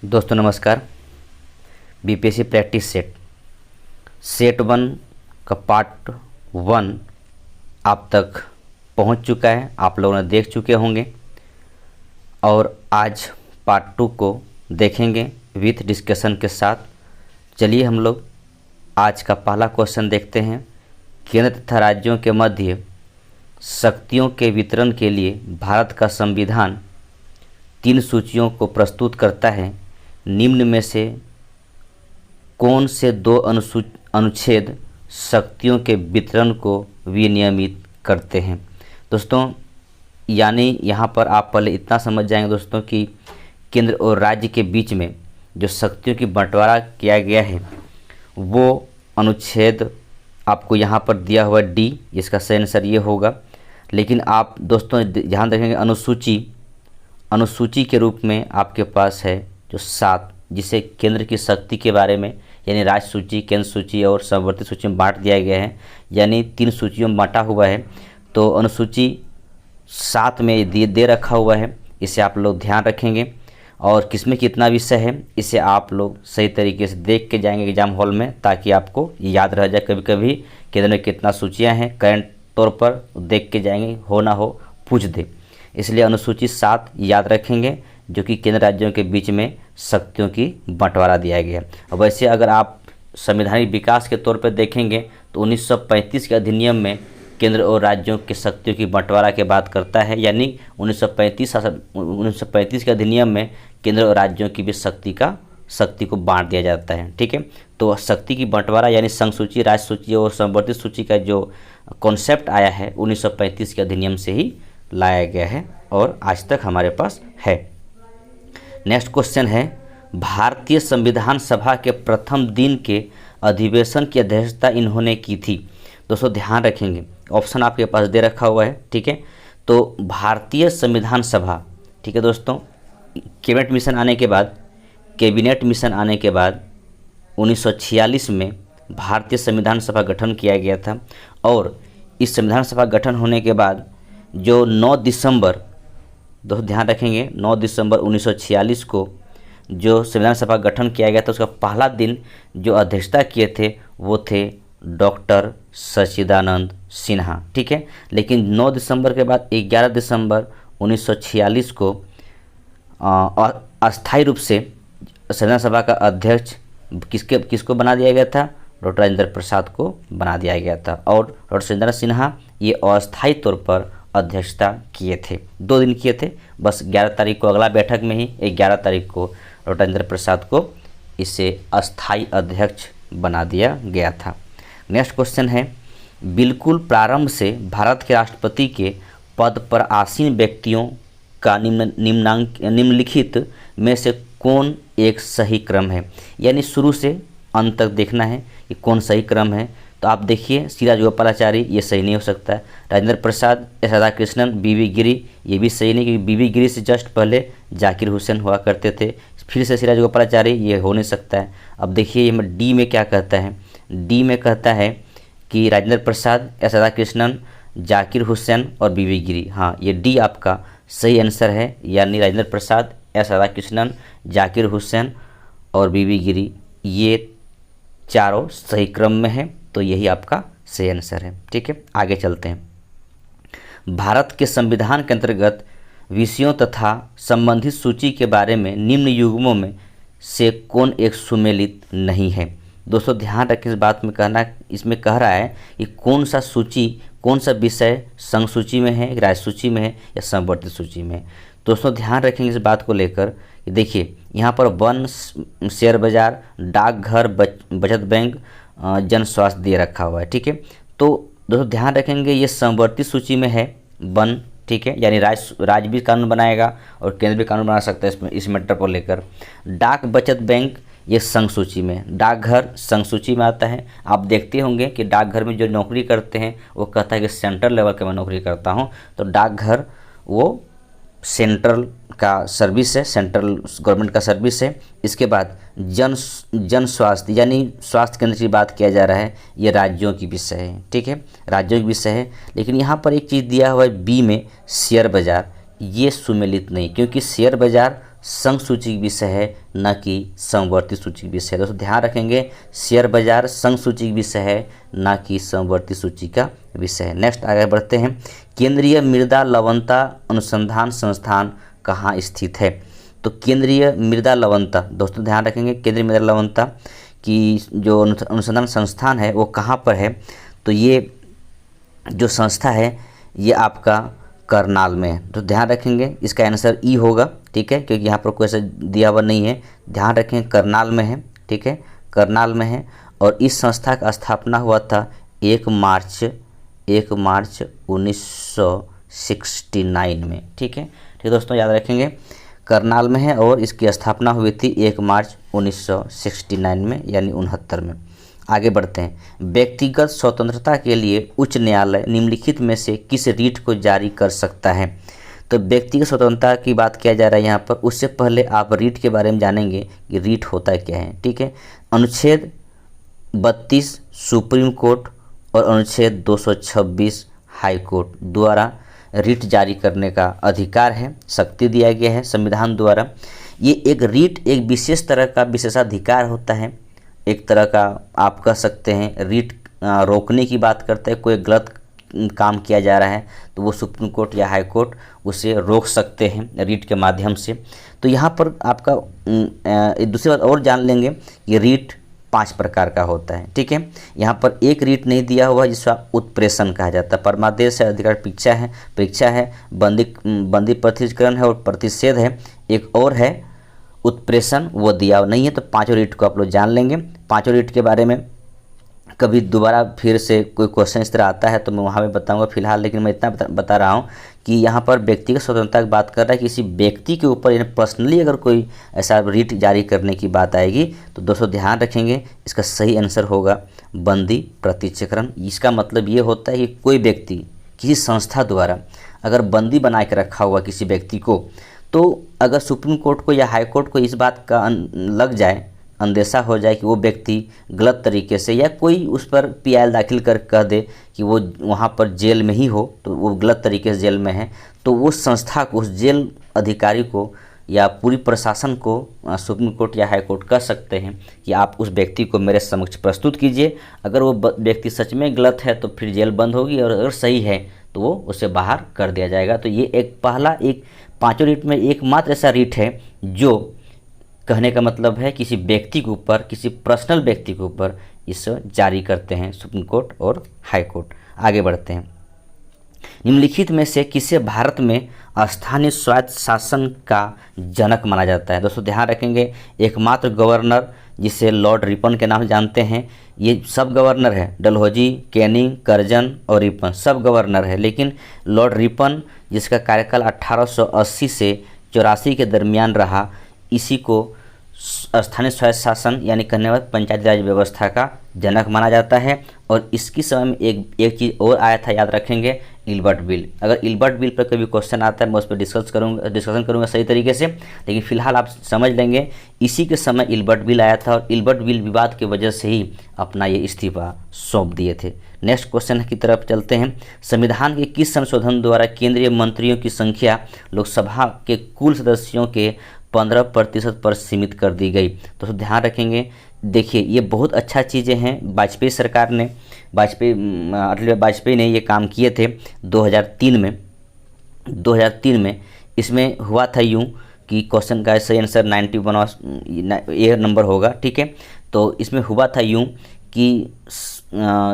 दोस्तों नमस्कार। BPSC practice set 1 का पार्ट 1 आप तक पहुंच चुका है, आप लोगों ने देख चुके होंगे और आज पार्ट 2 को देखेंगे विथ डिस्कशन के साथ। चलिए हम लोग आज का पहला क्वेश्चन देखते हैं। केंद्र तथा राज्यों के मध्य शक्तियों के वितरण के लिए भारत का संविधान 3 सूचियों को प्रस्तुत करता है। निम्न में से कौन से 2 अनुच्छेद शक्तियों के वितरण को विनियमित करते हैं। दोस्तों यानी यहाँ पर आप पहले इतना समझ जाएंगे दोस्तों कि केंद्र और राज्य के बीच में जो शक्तियों की बंटवारा किया गया है वो अनुच्छेद आपको यहाँ पर दिया हुआ डी, इसका सही आंसर ये होगा। लेकिन आप दोस्तों ध्यान रखेंगे अनुसूची के रूप में आपके पास है जो 7, जिसे केंद्र की शक्ति के बारे में यानी राज्य सूची, केंद्र सूची और समवर्ती सूची में बांट दिया गया है, यानी 3 सूचियों में बांटा हुआ है। तो अनुसूची 7 में दे रखा हुआ है, इसे आप लोग ध्यान रखेंगे। और किसमें कितना विषय है इसे आप लोग सही तरीके से देख के जाएंगे एग्जाम हॉल में, ताकि आपको याद रह जाए। कभी कभी केंद्र में कितना सूचियाँ हैं करंट तौर पर देख के जाएंगे, हो ना हो पूछ दे, इसलिए अनुसूची 7 याद रखेंगे जो कि केंद्र राज्यों के बीच में शक्तियों की बंटवारा दिया गया। और वैसे अगर आप संवैधानिक विकास के तौर पर देखेंगे तो 1935 के अधिनियम में केंद्र और राज्यों के शक्तियों की बंटवारा के बात करता है, यानी 1935 के अधिनियम में केंद्र और राज्यों की भी शक्ति को बांट दिया जाता है। ठीक है, तो शक्ति की बंटवारा यानी संघ सूची, राज्य सूची और समवर्ती सूची का जो कॉन्सेप्ट आया है 1935 के अधिनियम से ही लाया गया है और आज तक हमारे पास है। नेक्स्ट क्वेश्चन है, भारतीय संविधान सभा के प्रथम दिन के अधिवेशन की अध्यक्षता इन्होंने की थी। दोस्तों ध्यान रखेंगे, ऑप्शन आपके पास दे रखा हुआ है। ठीक है, तो भारतीय संविधान सभा, ठीक है दोस्तों, कैबिनेट मिशन आने के बाद 1946 में भारतीय संविधान सभा गठन किया गया था। और इस संविधान सभा गठन होने के बाद जो 9 दिसंबर, दोस्तों ध्यान रखेंगे, 9 दिसंबर 1946 को जो संविधान सभा गठन किया गया था उसका पहला दिन जो अध्यक्षता किए थे वो थे डॉक्टर सच्चिदानंद सिन्हा। ठीक है, लेकिन 9 दिसंबर के बाद 11 दिसंबर 1946 को अस्थायी रूप से संविधान सभा का अध्यक्ष किसको बना दिया गया था? डॉक्टर राजेंद्र प्रसाद को बना दिया गया था। और डॉक्टर सच्चिदानंद सिन्हा ये अस्थायी तौर पर अध्यक्षता किए थे, 2 दिन किए थे, बस 11 तारीख को अगला बैठक में ही 11 तारीख को डॉक्टर राजेंद्र प्रसाद को इसे अस्थायी अध्यक्ष बना दिया गया था। नेक्स्ट क्वेश्चन है, बिल्कुल प्रारंभ से भारत के राष्ट्रपति के पद पर आसीन व्यक्तियों का निम्नलिखित में से कौन एक सही क्रम है, यानी शुरू से अंत तक देखना है कि कौन सही क्रम है। तो आप देखिए, सी राजगोपालाचारी ये सही नहीं हो सकता है, राजेंद्र प्रसाद, एस राधाकृष्णन, बीवी गिरी ये भी सही नहीं, क्योंकि बीवी गिरी से जस्ट पहले जाकिर हुसैन हुआ करते थे। फिर से सी राजगोपालाचारी ये हो नहीं सकता है। अब देखिए ये डी में क्या कहता है, डी में कहता है कि राजेंद्र प्रसाद, एस राधाकृष्णन, जाकिर हुसैन और बीवी गिरी। हाँ, ये डी आपका सही आंसर है, यानी राजेंद्र प्रसाद, एस राधाकृष्णन, जाकिर हुसैन और बीवी गिरी ये चारों सही क्रम में है, तो यही आपका सही आंसर है। ठीक है, आगे चलते हैं। भारत के संविधान के अंतर्गत विषयों तथा संबंधित सूची के बारे में निम्न युग्मों में से कौन एक सुमेलित नहीं है। दोस्तों ध्यान रखें, इस बात में कहना, इसमें कह रहा है कि कौन सा सूची, कौन सा विषय संघ सूची में है, राज्य सूची में है या समवर्ती सूची में है। दोस्तों ध्यान रखेंगे इस बात को लेकर कि देखिए यहाँ पर वन, शेयर बाजार, डाकघर, बचत बैंक, जन स्वास्थ्य दे रखा हुआ है। ठीक है, तो दोस्तों ध्यान रखेंगे ये समवर्ती सूची में है वन। ठीक है, यानी राज्य भी कानून बनाएगा और केंद्र भी कानून बना सकता है इस मैटर को लेकर। डाक बचत बैंक ये संघ सूची में, डाकघर संघ सूची में आता है। आप देखते होंगे कि डाकघर में जो नौकरी करते हैं वो कहता है कि सेंट्रल लेवल के मैं नौकरी करता हूँ, तो डाकघर वो सेंट्रल का सर्विस है, सेंट्रल गवर्नमेंट का सर्विस है। इसके बाद जन स्वास्थ्य यानी स्वास्थ्य केंद्र की बात किया जा रहा है, ये राज्यों की विषय है। ठीक है, राज्यों की विषय है। लेकिन यहाँ पर एक चीज़ दिया हुआ है बी में, शेयर बाजार, ये सुमेलित नहीं, क्योंकि शेयर बाजार संघ सूची विषय है, न कि समवर्ती सूची विषय है। दोस्तों ध्यान रखेंगे, शेयर बाजार संघ सूची विषय है, न कि समवर्ती सूची का विषय है। नेक्स्ट आगे बढ़ते हैं, केंद्रीय मृदा लवणता अनुसंधान संस्थान कहाँ स्थित है? तो केंद्रीय मृदा लवणता, दोस्तों ध्यान रखेंगे, केंद्रीय मृदा लवणता की जो अनुसंधान संस्थान है वो कहाँ पर है? तो ये जो संस्था है ये आपका करनाल में है। तो ध्यान रखेंगे, इसका आंसर ई होगा, ठीक है, क्योंकि यहाँ पर कोई ऐसा दिया हुआ नहीं है। ध्यान रखें, करनाल में है, ठीक है, करनाल में है। और इस संस्था का स्थापना हुआ था 1 मार्च 1969 में, ठीक है। ठीक दोस्तों याद रखेंगे, करनाल में है और इसकी स्थापना हुई थी 1 मार्च 1969 में, यानी 69 में। आगे बढ़ते हैं, व्यक्तिगत स्वतंत्रता के लिए उच्च न्यायालय निम्नलिखित में से किस रीट को जारी कर सकता है? तो व्यक्तिगत स्वतंत्रता की बात किया जा रहा है यहाँ पर। उससे पहले आप रीट के बारे में जानेंगे कि रीट होता क्या है, ठीक है। अनुच्छेद 32 सुप्रीम कोर्ट और अनुच्छेद 226 हाई कोर्ट द्वारा रीट जारी करने का अधिकार है, शक्ति दिया गया है संविधान द्वारा। ये एक रीट एक विशेष तरह का विशेषाधिकार होता है, एक तरह का आप कह सकते हैं रीट रोकने की बात करते हैं। कोई गलत काम किया जा रहा है तो वो सुप्रीम कोर्ट या हाई कोर्ट उसे रोक सकते हैं रीट के माध्यम से। तो यहाँ पर आपका दूसरी बात और जान लेंगे, ये रीट 5 प्रकार का होता है, ठीक है। यहाँ पर एक रीट नहीं दिया हुआ जिसका उत्प्रेषण कहा जाता है। परमादेश है, अधिकार परीक्षा है, बंदी प्रथितकरण है और प्रतिषेध है। एक और है उत्प्रेषण, वो दिया नहीं है। तो 5 रीट को आप लोग जान लेंगे। 5 रीट के बारे में कभी दोबारा फिर से कोई क्वेश्चन इस तरह आता है तो मैं वहाँ पे बताऊंगा फिलहाल, लेकिन मैं इतना बता रहा हूँ कि यहाँ पर व्यक्तिगत स्वतंत्रता की बात कर रहा है। किसी व्यक्ति के ऊपर यानी पर्सनली अगर कोई ऐसा रीट जारी करने की बात आएगी तो दोस्तों ध्यान रखेंगे, इसका सही आंसर होगा बंदी प्रत्यक्षीकरण। इसका मतलब ये होता है कि कोई व्यक्ति किसी संस्था द्वारा अगर बंदी बना के रखा हुआ किसी व्यक्ति को, तो अगर सुप्रीम कोर्ट को या हाई कोर्ट को इस बात का लग जाए, अंदेशा हो जाए कि वो व्यक्ति गलत तरीके से या कोई उस पर पीआईएल दाखिल कर कह दे कि वो वहाँ पर जेल में ही हो, तो वो गलत तरीके से जेल में है, तो उस संस्था को, उस जेल अधिकारी को या पूरी प्रशासन को सुप्रीम कोर्ट या हाई कोर्ट कह सकते हैं कि आप उस व्यक्ति को मेरे समक्ष प्रस्तुत कीजिए। अगर वो व्यक्ति सच में गलत है तो फिर जेल बंद होगी, और अगर सही है तो वो उसे बाहर कर दिया जाएगा। तो ये एक पहला, एक 5 रीट में एकमात्र ऐसा रीट है जो कहने का मतलब है किसी व्यक्ति के ऊपर, किसी पर्सनल व्यक्ति के ऊपर इस जारी करते हैं सुप्रीम कोर्ट और हाई कोर्ट। आगे बढ़ते हैं, निम्नलिखित में से किसे भारत में स्थानीय स्वायत्त शासन का जनक माना जाता है? दोस्तों ध्यान रखेंगे, एकमात्र गवर्नर जिसे लॉर्ड रिपन के नाम से जानते हैं, ये सब गवर्नर है, डलहौजी, कैनिंग, कर्जन और रिपन सब गवर्नर है, लेकिन लॉर्ड रिपन जिसका कार्यकाल 1880 से 84 के दरमियान रहा, इसी को स्थानीय स्वायत्त शासन यानी कहने वाले पंचायती राज व्यवस्था का जनक माना जाता है। और इसकी समय में एक चीज़ और आया था, याद रखेंगे, इल्बर्ट बिल। अगर इल्बर्ट बिल पर कभी क्वेश्चन आता है मैं उस पर डिस्कशन करूँगा सही तरीके से, लेकिन फिलहाल आप समझ लेंगे इसी के समय इल्बर्ट बिल आया था और इल्बर्ट बिल विवाद की वजह से ही अपना ये इस्तीफा सौंप दिए थे। नेक्स्ट क्वेश्चन की तरफ चलते हैं, संविधान के किस संशोधन द्वारा केंद्रीय मंत्रियों की संख्या लोकसभा के कुल सदस्यों के 15% पर सीमित कर दी गई? तो ध्यान रखेंगे, देखिए ये बहुत अच्छा चीज़ें हैं। वाजपेयी सरकार ने, अटल वाजपेयी ने ये काम किए थे 2003 में। इसमें हुआ था यूँ कि क्वेश्चन का सही आंसर 91 ये नंबर होगा, ठीक है। तो इसमें हुआ था यूँ कि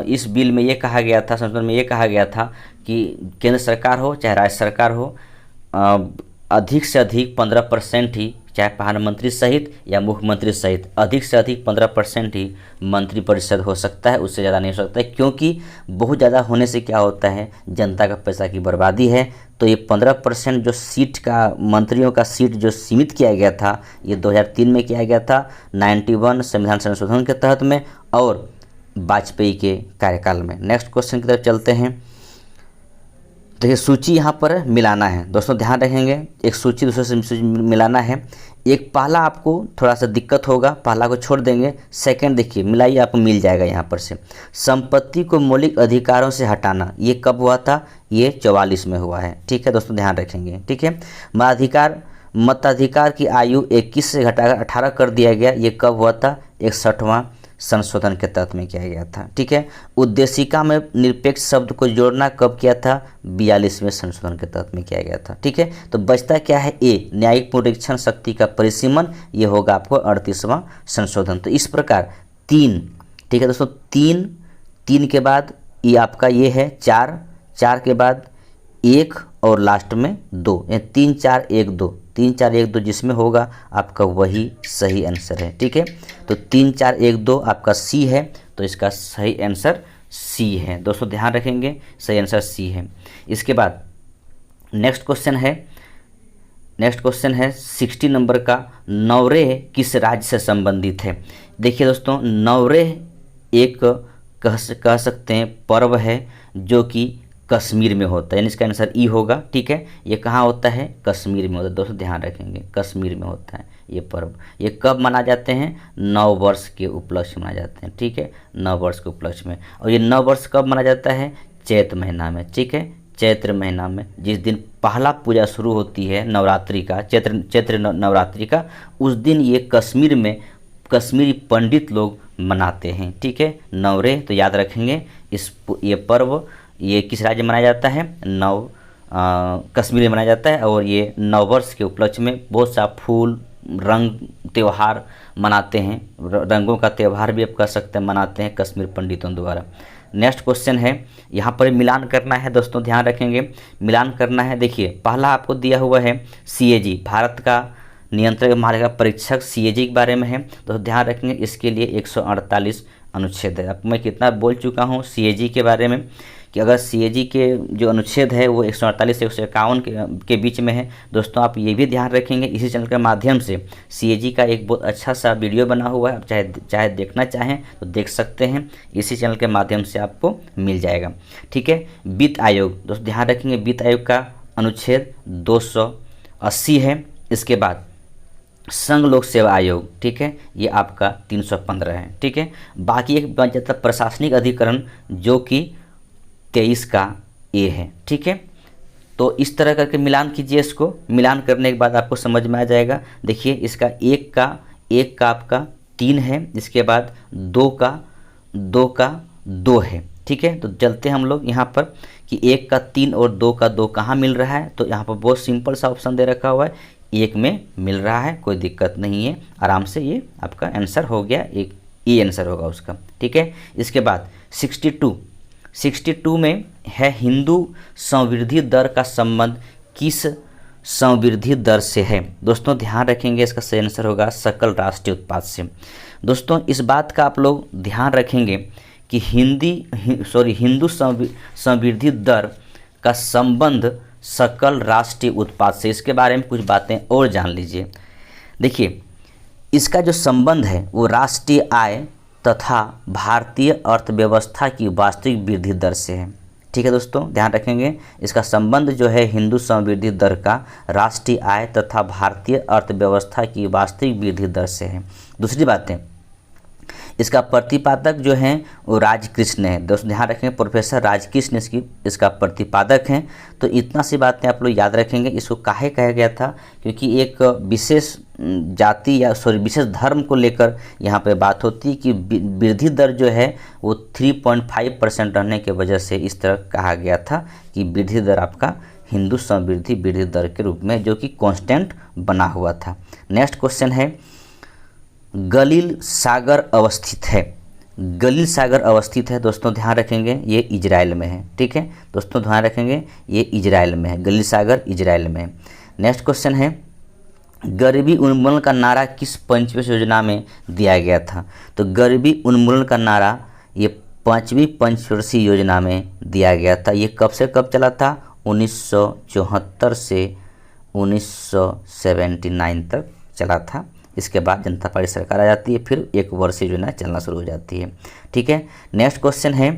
इस बिल में ये कहा गया था, संशोधन में ये कहा गया था कि केंद्र सरकार हो चाहे राज्य सरकार हो, अधिक से अधिक 15% ही, चाहे प्रधानमंत्री सहित या मुख्यमंत्री सहित, अधिक से अधिक 15% ही मंत्रिपरिषद हो सकता है, उससे ज़्यादा नहीं हो सकता है। क्योंकि बहुत ज़्यादा होने से क्या होता है, जनता का पैसा की बर्बादी है। तो ये 15% जो सीट का, मंत्रियों का सीट जो सीमित किया गया था, ये 2003 में किया गया था 91 संविधान संशोधन के तहत में और वाजपेयी के कार्यकाल में। नेक्स्ट क्वेश्चन की तरफ चलते हैं। देखिए सूची यहाँ पर मिलाना है, दोस्तों ध्यान रखेंगे, एक सूची दूसरे से मिलाना है। एक पहला आपको थोड़ा सा दिक्कत होगा, पहला को छोड़ देंगे, सेकंड देखिए मिलाइए, आपको मिल जाएगा यहाँ पर से। संपत्ति को मौलिक अधिकारों से हटाना, ये कब हुआ था? ये 44 में हुआ है, ठीक है दोस्तों ध्यान रखेंगे, ठीक है। मताधिकार की आयु 21 से घटाकर 18 कर दिया गया, ये कब हुआ था? 61वां संशोधन के तहत में किया गया था। ठीक है। उद्देशिका में निरपेक्ष शब्द को जोड़ना कब किया था? 42वें संशोधन के तहत में किया गया था। ठीक है। तो बचता क्या है? ए, न्यायिक पुनरीक्षण शक्ति का परिसीमन, ये होगा आपको 38वां संशोधन। तो इस प्रकार 3, ठीक है दोस्तों, 3 के बाद ये आपका ये है 4 के बाद 1 और लास्ट में 2, 3 4 1 2, 3 4 1 2 जिसमें होगा आपका वही सही आंसर है। ठीक है। तो 3 4 1 2 आपका सी है, तो इसका सही आंसर सी है। दोस्तों ध्यान रखेंगे, सही आंसर सी है। इसके बाद नेक्स्ट क्वेश्चन है 60 नंबर का, नवरेह किस राज्य से संबंधित है? देखिए दोस्तों, नवरेह एक कह सकते हैं पर्व है जो कि कश्मीर में होता है, यानी इसका आंसर ई होगा। ठीक है। ये कहाँ होता है? कश्मीर में होता है। दोस्तों ध्यान रखेंगे, कश्मीर में होता है ये पर्व। ये कब मनाए जाते हैं? नव वर्ष के उपलक्ष्य मनाए जाते हैं। ठीक है, नव वर्ष के उपलक्ष्य में। और ये नव वर्ष कब मनाया जाता है? चैत्र महीना में। ठीक है, चैत्र महीना में, जिस दिन पहला पूजा शुरू होती है नवरात्रि का, चैत्र नवरात्रि का, उस दिन ये कश्मीर में कश्मीरी पंडित लोग मनाते हैं। ठीक है, नवरेह। तो याद रखेंगे ये पर्व ये किस राज्य में मनाया जाता है? कश्मीर में मनाया जाता है। और ये नववर्ष के उपलक्ष्य में बहुत सा फूल, रंग, त्यौहार मनाते हैं। रंगों का त्यौहार भी आप कह सकते हैं, मनाते हैं कश्मीर पंडितों द्वारा। नेक्स्ट क्वेश्चन है, यहाँ पर मिलान करना है दोस्तों, ध्यान रखेंगे, मिलान करना है। देखिए पहला आपको दिया हुआ है CAG, भारत का नियंत्रक महालेखा परीक्षक, CAG के बारे में है। तो ध्यान रखेंगे, इसके लिए 148 अनुच्छेद है। अब मैं कितना बोल चुका हूँ CAG के बारे में कि अगर CAG के जो अनुच्छेद है वो 148 से 151 के बीच में है। दोस्तों आप ये भी ध्यान रखेंगे, इसी चैनल के माध्यम से CAG का एक बहुत अच्छा सा वीडियो बना हुआ है, आप चाहे देखना चाहें तो देख सकते हैं, इसी चैनल के माध्यम से आपको मिल जाएगा। ठीक है। वित्त आयोग, दोस्तों ध्यान रखेंगे, वित्त आयोग का अनुच्छेद 280 है। इसके बाद संघ लोक सेवा आयोग, ठीक है, ये आपका 315 है। ठीक है। बाकी एक बन जाता है प्रशासनिक अधिकरण, जो कि 23 का ए है। ठीक है। तो इस तरह करके मिलान कीजिए, इसको मिलान करने के बाद आपको समझ में आ जाएगा। देखिए इसका एक का आपका 3 है, इसके बाद 2 का 2 है। ठीक है। तो चलते हैं हम लोग यहाँ पर कि 1 का 3 और 2 का 2 कहाँ मिल रहा है? तो यहाँ पर बहुत सिंपल सा ऑप्शन दे रखा हुआ है, 1 में मिल रहा है, कोई दिक्कत नहीं है, आराम से ये आपका आंसर हो गया, एक ई आंसर होगा उसका। ठीक है। इसके बाद 62 में है हिंदू संवृद्धि दर का संबंध किस संवृद्धि दर से है? दोस्तों ध्यान रखेंगे, इसका सही आंसर होगा सकल राष्ट्रीय उत्पाद से। दोस्तों इस बात का आप लोग ध्यान रखेंगे कि हिंदू संवृद्धि दर का संबंध सकल राष्ट्रीय उत्पाद से, इसके बारे में कुछ बातें और जान लीजिए। देखिए इसका जो संबंध है वो राष्ट्रीय आय तथा भारतीय अर्थव्यवस्था की वास्तविक वृद्धि दर से है। ठीक है दोस्तों, ध्यान रखेंगे, इसका संबंध जो है हिंदू संवृद्धि दर का राष्ट्रीय आय तथा भारतीय अर्थव्यवस्था की वास्तविक वृद्धि दर से है। दूसरी बातें, इसका प्रतिपादक जो है वो राजकृष्ण है। दोस्तों ध्यान रखेंगे, प्रोफेसर राजकृष्ण इसका प्रतिपादक हैं। तो इतना सी बातें आप लोग याद रखेंगे। इसको काहे कहा गया था? क्योंकि एक विशेष जाति या विशेष धर्म को लेकर यहाँ पे बात होती है कि वृद्धि दर जो है वो 3.5% रहने की वजह से इस तरह कहा गया था कि वृद्धि दर आपका हिंदू संवृद्धि वृद्धि दर के रूप में, जो कि कांस्टेंट बना हुआ था। नेक्स्ट क्वेश्चन है, गलील सागर अवस्थित है। गलील सागर अवस्थित है, दोस्तों ध्यान रखेंगे, ये इजराइल में है। ठीक है दोस्तों, ध्यान रखेंगे, ये इजराइल में है, गलील सागर इजराइल में है। नेक्स्ट क्वेश्चन है, गरीबी उन्मूलन का नारा किस पंचवर्षीय योजना में दिया गया था? तो गरीबी उन्मूलन का नारा ये 5वीं पंचवर्षीय योजना में दिया गया था। ये कब से कब चला था? 1974 से 1979 तक चला था। इसके बाद जनता पार्टी सरकार आ जाती है, फिर 1 वर्षीय योजना चलना शुरू हो जाती है। ठीक है। नेक्स्ट क्वेश्चन है,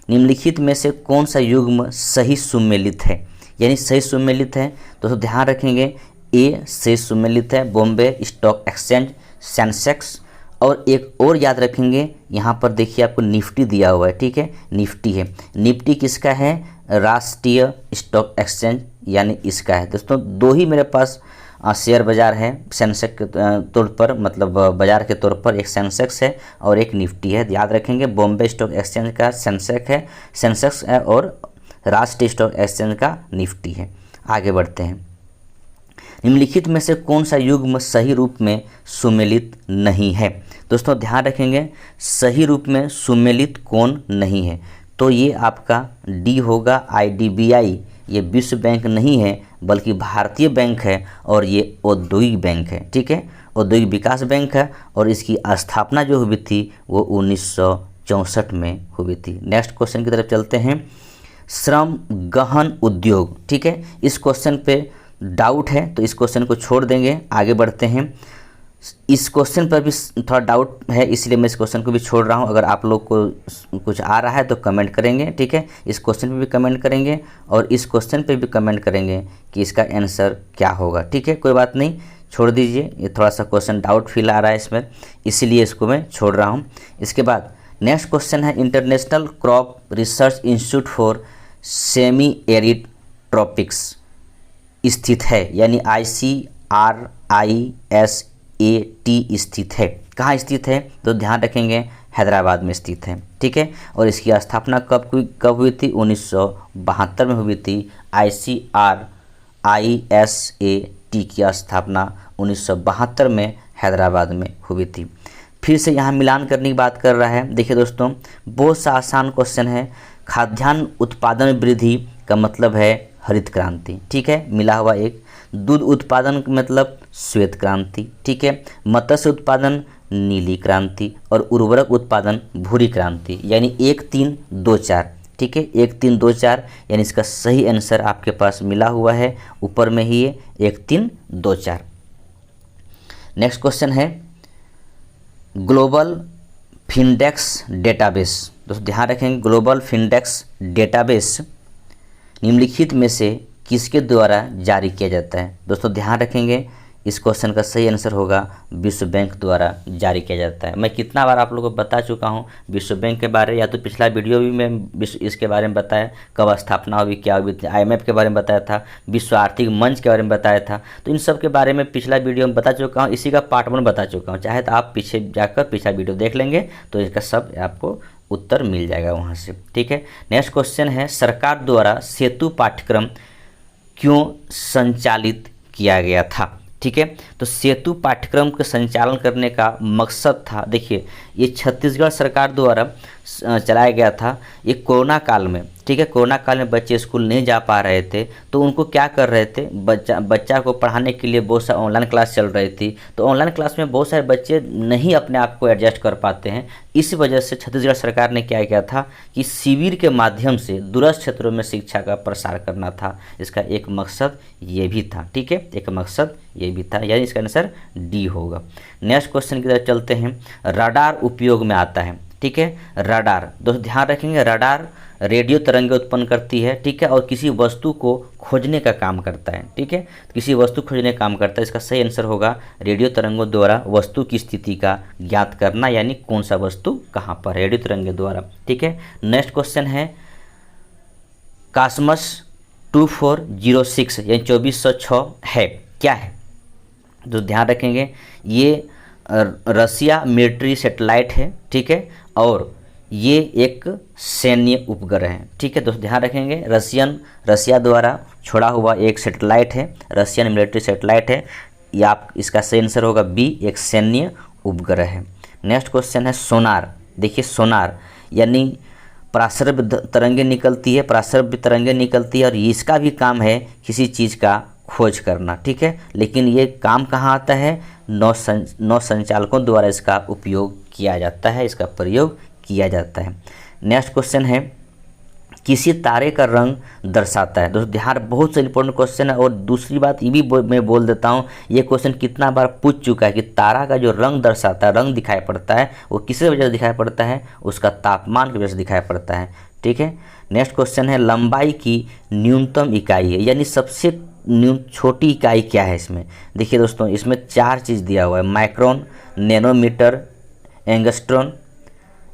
निम्नलिखित में से कौन सा युग्म सही सुमेलित है, यानी सही सुमेलित है? दोस्तों ध्यान रखेंगे, ए सही सुमेलित है, बॉम्बे स्टॉक एक्सचेंज, सेंसेक्स। और एक और याद रखेंगे, यहाँ पर देखिए आपको निफ्टी दिया हुआ है। ठीक है, निफ्टी है, निफ्टी किसका है? राष्ट्रीय स्टॉक एक्सचेंज, यानी इसका है। दोस्तों 2 ही मेरे पास शेयर बाज़ार है सेंसेक्स के तौर पर, मतलब बाज़ार के तौर पर एक सेंसेक्स है और एक निफ्टी है। याद रखेंगे बॉम्बे स्टॉक एक्सचेंज का सेंसेक्स है और राष्ट्रीय स्टॉक एक्सचेंज का निफ्टी है। आगे बढ़ते हैं। निम्नलिखित में से कौन सा युग्म सही रूप में सुमेलित नहीं है? दोस्तों ध्यान रखेंगे सही रूप में सुमेलित कौन नहीं है, तो ये आपका डी होगा IDBI। ये विश्व बैंक नहीं है बल्कि भारतीय बैंक है और ये औद्योगिक बैंक है। ठीक है, औद्योगिक विकास बैंक है और इसकी स्थापना जो हुई थी वो 1964 में हुई थी। नेक्स्ट क्वेश्चन की तरफ चलते हैं। श्रम गहन उद्योग, ठीक है, इस क्वेश्चन पे डाउट है तो इस क्वेश्चन को छोड़ देंगे, आगे बढ़ते हैं। इस क्वेश्चन पर भी थोड़ा डाउट है इसलिए मैं इस क्वेश्चन को भी छोड़ रहा हूँ। अगर आप लोग को कुछ आ रहा है तो कमेंट करेंगे, ठीक है, इस क्वेश्चन पे भी कमेंट करेंगे और इस क्वेश्चन पे भी कमेंट करेंगे कि इसका आंसर क्या होगा। ठीक है, कोई बात नहीं, छोड़ दीजिए, ये थोड़ा सा क्वेश्चन डाउट फील आ रहा है इसमें, इसीलिए इसको मैं छोड़ रहा हूँ। इसके बाद नेक्स्ट क्वेश्चन है international crop research institute for semi arid tropics स्थित है, यानी ICRISAT स्थित है। कहाँ स्थित है? तो ध्यान रखेंगे हैदराबाद में स्थित है। ठीक है, और इसकी स्थापना कब हुई थी? 1972 में हुई थी। ICRISAT की स्थापना 1972 में हैदराबाद में हुई थी। फिर से यहाँ मिलान करने की बात कर रहा है। देखिए दोस्तों बहुत सा आसान क्वेश्चन है। खाद्यान्न उत्पादन में वृद्धि का मतलब है हरित क्रांति, ठीक है, मिला हुआ एक। दूध उत्पादन का मतलब श्वेत क्रांति, ठीक है। मत्स्य उत्पादन नीली क्रांति और उर्वरक उत्पादन भूरी क्रांति, यानी 1 3 2 4, ठीक है, 1 3 2 4, यानी इसका सही आंसर आपके पास मिला हुआ है ऊपर में ही है 1 3 2 4। नेक्स्ट क्वेश्चन है ग्लोबल फिनडेक्स डेटाबेस। दोस्तों ध्यान रखेंगे ग्लोबल फिनडेक्स डेटाबेस निम्नलिखित में से किसके द्वारा जारी किया जाता है? दोस्तों ध्यान रखेंगे इस क्वेश्चन का सही आंसर होगा विश्व बैंक द्वारा जारी किया जाता है। मैं कितना बार आप लोगों को बता चुका हूं विश्व बैंक के बारे, या तो पिछला वीडियो भी मैं इसके बारे में बताया, कब स्थापना हुई, क्या हुई, IMF के बारे में बताया था, विश्व आर्थिक मंच के बारे में बताया था। तो इन सब के बारे में पिछला वीडियो में बता चुका हूँ, इसी का पार्ट 1 बता चुका हूँ। चाहे तो आप पीछे जाकर पिछला वीडियो देख लेंगे तो इसका सब आपको उत्तर मिल जाएगा वहाँ से। ठीक है, नेक्स्ट क्वेश्चन है सरकार द्वारा सेतु पाठ्यक्रम क्यों संचालित किया गया था? ठीक है, तो सेतु पाठ्यक्रम के संचालन करने का मकसद था, देखिए ये छत्तीसगढ़ सरकार द्वारा चलाया गया था। ये कोरोना काल में, ठीक है, कोरोना काल में बच्चे स्कूल नहीं जा पा रहे थे तो उनको क्या कर रहे थे, बच्चा को पढ़ाने के लिए बहुत सारी ऑनलाइन क्लास चल रही थी। तो ऑनलाइन क्लास में बहुत सारे बच्चे नहीं अपने आप को एडजस्ट कर पाते हैं। इस वजह से छत्तीसगढ़ सरकार ने क्या किया था कि शिविर के माध्यम से दूरस्थ क्षेत्रों में शिक्षा का प्रसार करना था। इसका एक मकसद ये भी था, ठीक है, एक मकसद ये भी था, यानी इसका आंसर डी होगा। नेक्स्ट क्वेश्चन की तरफ चलते हैं। रडार उपयोग में आता है, ठीक है, रडार। दोस्तों ध्यान रखेंगे रडार रेडियो तरंगें उत्पन्न करती है, ठीक है, और किसी वस्तु को खोजने का काम करता है, ठीक है, किसी वस्तु खोजने का काम करता है। इसका सही आंसर होगा रेडियो तरंगों द्वारा वस्तु की स्थिति का ज्ञात करना, यानी कौन सा वस्तु कहाँ पर, रेडियो तरंगों द्वारा। ठीक है, नेक्स्ट क्वेश्चन है कास्मस 2406 यानी 2406 है, क्या है? तो ध्यान रखेंगे ये रसिया मिलिट्री सैटेलाइट है, ठीक है, और ये एक सैन्य उपग्रह है। ठीक है, दोस्तों ध्यान रखेंगे रसिया द्वारा छोड़ा हुआ एक सैटेलाइट है, रशियन मिलिट्री सैटेलाइट है। या आप इसका सही आंसर होगा बी, एक सैन्य उपग्रह है। नेक्स्ट क्वेश्चन है सोनार। देखिए सोनार यानी पराश्रव्य तरंगें निकलती है, और इसका भी काम है किसी चीज़ का खोज करना, ठीक है, लेकिन ये काम कहाँ आता है? नौ संचालकों द्वारा इसका उपयोग किया जाता है, इसका प्रयोग किया जाता है। नेक्स्ट क्वेश्चन है किसी तारे का रंग दर्शाता है। दोस्तों ध्यान, बहुत से इंपॉर्टेंट क्वेश्चन है। और दूसरी बात ये भी मैं बोल देता हूँ, ये क्वेश्चन कितना बार पूछ चुका है कि तारा का जो रंग दर्शाता है, रंग दिखाई पड़ता है, वो किस वजह से दिखाई पड़ता है? उसका तापमान की वजह से दिखाई पड़ता है। ठीक है, नेक्स्ट क्वेश्चन है लंबाई की न्यूनतम इकाई है, यानी सबसे छोटी इकाई क्या है इसमें? देखिए दोस्तों इसमें 4 चीज़ दिया हुआ है, माइक्रोन, नैनोमीटर, एंगस्ट्रॉन,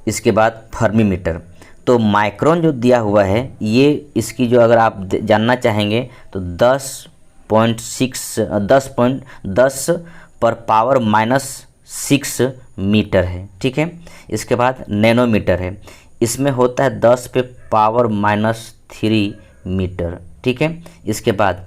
इसके बाद फर्मीमीटर। तो माइक्रोन जो दिया हुआ है ये इसकी जो अगर आप जानना चाहेंगे तो 10 10 पर पावर -6 मीटर है। ठीक है, इसके बाद नैनोमीटर है, इसमें होता है 10 पे पावर -3 मीटर। ठीक है, इसके बाद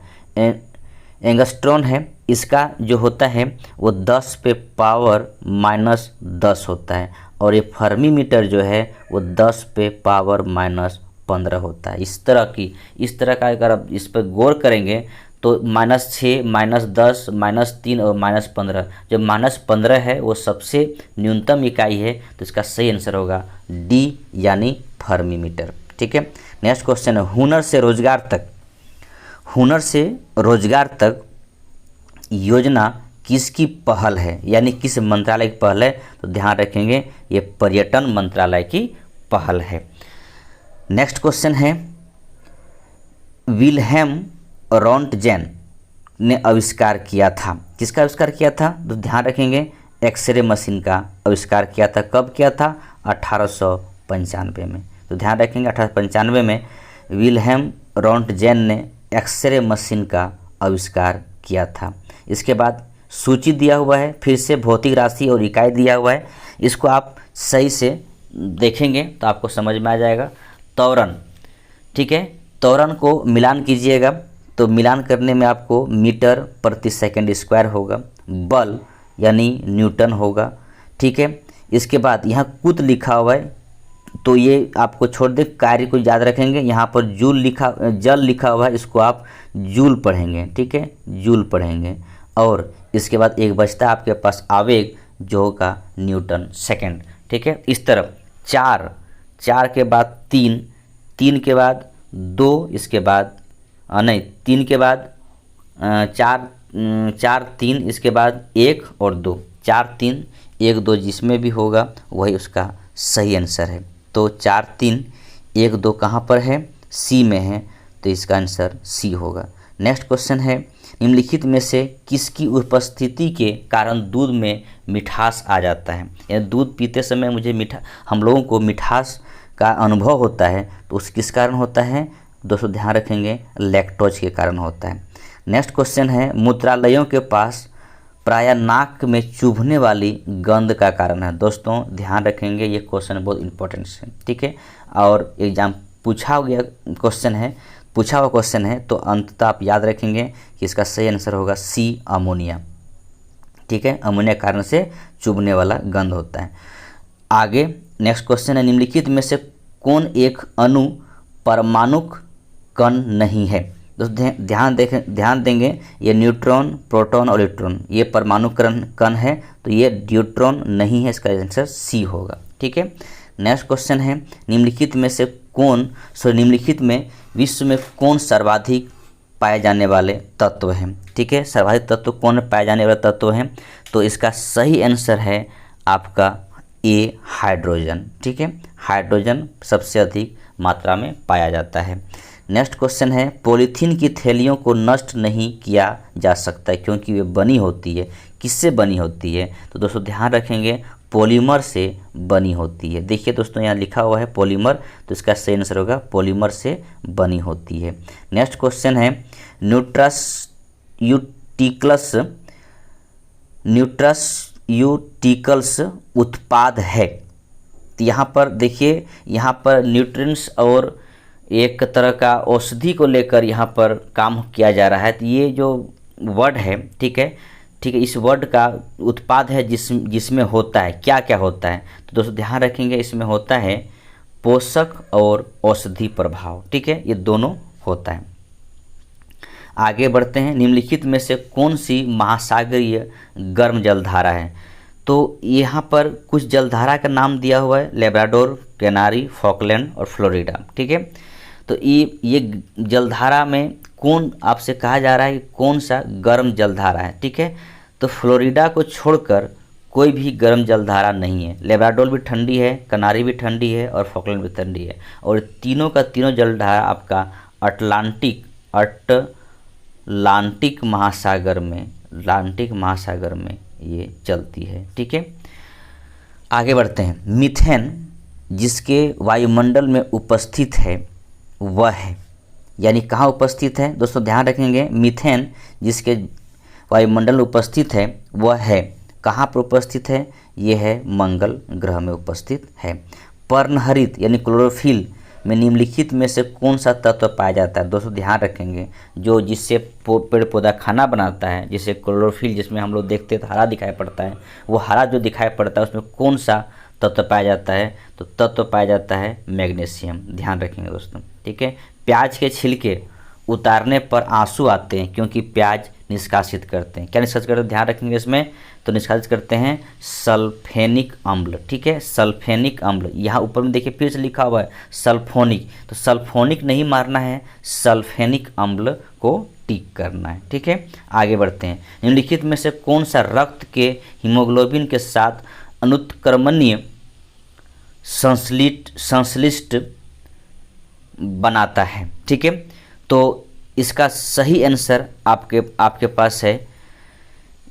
एंगस्ट्रॉन है, इसका जो होता है वो 10 पे पावर -10 होता है, और ये फर्मी मीटर जो है वो 10 पे पावर -15 होता है। इस तरह का अगर आप इस पर गौर करेंगे तो -6, -10, -3 और -15, जब -15 है वो सबसे न्यूनतम इकाई है, तो इसका सही आंसर होगा डी यानी फर्मी मीटर। ठीक है, नेक्स्ट क्वेश्चन है, हुनर से रोजगार तक योजना किसकी पहल है, यानी किस मंत्रालय की पहल है? तो ध्यान रखेंगे ये पर्यटन मंत्रालय की पहल है। नेक्स्ट क्वेश्चन है, विल्हेम रॉन्टजेन ने आविष्कार किया था, किसका आविष्कार किया था? तो ध्यान रखेंगे एक्सरे मशीन का आविष्कार किया था। कब किया था? 1895 में। तो ध्यान रखेंगे 1895 में विल्हेम रॉन्टजेन ने एक्सरे मशीन का आविष्कार किया था। इसके बाद सूची दिया हुआ है, फिर से भौतिक राशि और इकाई दिया हुआ है, इसको आप सही से देखेंगे तो आपको समझ में आ जाएगा। त्वरण, ठीक है, त्वरण को मिलान कीजिएगा तो मिलान करने में आपको मीटर प्रति सेकंड स्क्वायर होगा। बल यानी न्यूटन होगा। ठीक है, इसके बाद यहाँ कुत लिखा हुआ है तो ये आपको छोड़ दे, कार्य को याद रखेंगे। यहाँ पर जल लिखा हुआ है, इसको आप जूल पढ़ेंगे। ठीक है, जूल पढ़ेंगे। और इसके बाद एक बचता है आपके पास आवेग, जो होगा न्यूटन सेकंड। ठीक है, इस तरफ 4 के बाद 3 के बाद 2, इसके बाद नहीं 3 के बाद 4 3, इसके बाद 1 और 2, 4 3 1 2 जिसमें भी होगा वही उसका सही आंसर है। तो 4 3 1 2 कहाँ पर है? सी में है, तो इसका आंसर सी होगा। नेक्स्ट क्वेश्चन है, निम्नलिखित में से किसकी उपस्थिति के कारण दूध में मिठास आ जाता है? यानी दूध पीते समय हम लोगों को मिठास का अनुभव होता है, तो उस किस कारण होता है? दोस्तों ध्यान रखेंगे लैक्टोज के कारण होता है। नेक्स्ट क्वेश्चन है, मूत्रालयों के पास प्रायः नाक में चुभने वाली गंध का कारण है। दोस्तों ध्यान रखेंगे, ये क्वेश्चन बहुत इंपॉर्टेंट है। ठीक है, और एग्जाम पूछा हुआ क्वेश्चन है, तो अंततः आप याद रखेंगे कि इसका सही आंसर होगा सी, अमोनिया। ठीक है, अमोनिया कारण से चुभने वाला गंध होता है। आगे नेक्स्ट क्वेश्चन है, निम्नलिखित में से कौन एक अणु परमाणुक कण नहीं है? दोस्तों ध्यान देंगे, ये न्यूट्रॉन, प्रोटॉन और इलेक्ट्रॉन ये परमाणु कण है, तो ये न्यूट्रॉन नहीं है, इसका आंसर सी होगा। ठीक है, नेक्स्ट क्वेश्चन है, निम्नलिखित में विश्व में कौन सर्वाधिक पाए जाने वाले तत्व हैं? ठीक है, सर्वाधिक तत्व कौन पाए जाने वाले तत्व हैं? तो इसका सही आंसर है आपका ए, हाइड्रोजन। ठीक है, हाइड्रोजन सबसे अधिक मात्रा में पाया जाता है। नेक्स्ट क्वेश्चन है, पॉलीथीन की थैलियों को नष्ट नहीं किया जा सकता क्योंकि वे बनी होती है। किससे बनी होती है? तो दोस्तों ध्यान रखेंगे पॉलीमर से बनी होती है। देखिए दोस्तों यहाँ लिखा हुआ है पॉलीमर, तो इसका सही आंसर होगा पॉलीमर से बनी होती है। नेक्स्ट क्वेश्चन है, न्यूट्रास्यूटिकल्स उत्पाद है। तो यहाँ पर देखिए, यहाँ पर न्यूट्रिएंट्स और एक तरह का औषधि को लेकर यहाँ पर काम किया जा रहा है। तो ये जो वर्ड है, ठीक है, इस वर्ड का उत्पाद है जिसमें होता है क्या क्या होता है? तो दोस्तों ध्यान रखेंगे, इसमें होता है पोषक और औषधि प्रभाव। ठीक है, ये दोनों होता है। आगे बढ़ते हैं, निम्नलिखित में से कौन सी महासागरीय गर्म जलधारा है? तो यहाँ पर कुछ जलधारा का नाम दिया हुआ है, लेब्राडोर, कैनारी, फॉकलैंड और फ्लोरिडा। ठीक है, तो ये जलधारा में कौन आपसे कहा जा रहा है कि कौन सा गर्म जलधारा है? ठीक है, तो फ्लोरिडा को छोड़कर कोई भी गर्म जलधारा नहीं है। लेब्राडोर भी ठंडी है, कनारी भी ठंडी है और फॉकलैंड भी ठंडी है, और तीनों का तीनों जलधारा आपका अटलांटिक महासागर में ये चलती है। ठीक है, आगे बढ़ते हैं। मीथेन जिसके वायुमंडल में उपस्थित है वह है, यानी कहाँ उपस्थित है दोस्तों, ध्यान रखेंगे मीथेन जिसके वायुमंडल में उपस्थित है वह है कहाँ पर उपस्थित है, यह है मंगल ग्रह में उपस्थित है। पर्णहरित यानी क्लोरोफिल में निम्नलिखित में से कौन सा तत्व पाया जाता है दोस्तों, ध्यान रखेंगे जो जिससे पेड़ पौधा खाना बनाता है, जैसे क्लोरोफिल जिसमें हम लोग देखते हैं तो हरा दिखाई पड़ता है, वो हरा जो दिखाई पड़ता है उसमें कौन सा तत्व पाया जाता है, तो तत्व पाया जाता है मैग्नीशियम। ध्यान रखेंगे दोस्तों, ठीक है। प्याज के छिलके उतारने पर आंसू आते हैं क्योंकि प्याज निष्कासित करते हैं, क्या निष्कासित करते हैं, ध्यान रखेंगे इसमें, तो निष्कासित करते हैं सल्फेनिक अम्ल, ठीक है, सल्फेनिक अम्ल। यहाँ ऊपर में देखिए फिर से लिखा हुआ है सल्फोनिक, तो सल्फोनिक नहीं मारना है, सल्फेनिक अम्ल को टिक करना है, ठीक है। आगे बढ़ते हैं, निम्नलिखित में से कौन सा रक्त के हीमोग्लोबिन के साथ अनुत्क्रमणीय संश्लिष्ट बनाता है, ठीक है। तो इसका सही आंसर आपके पास है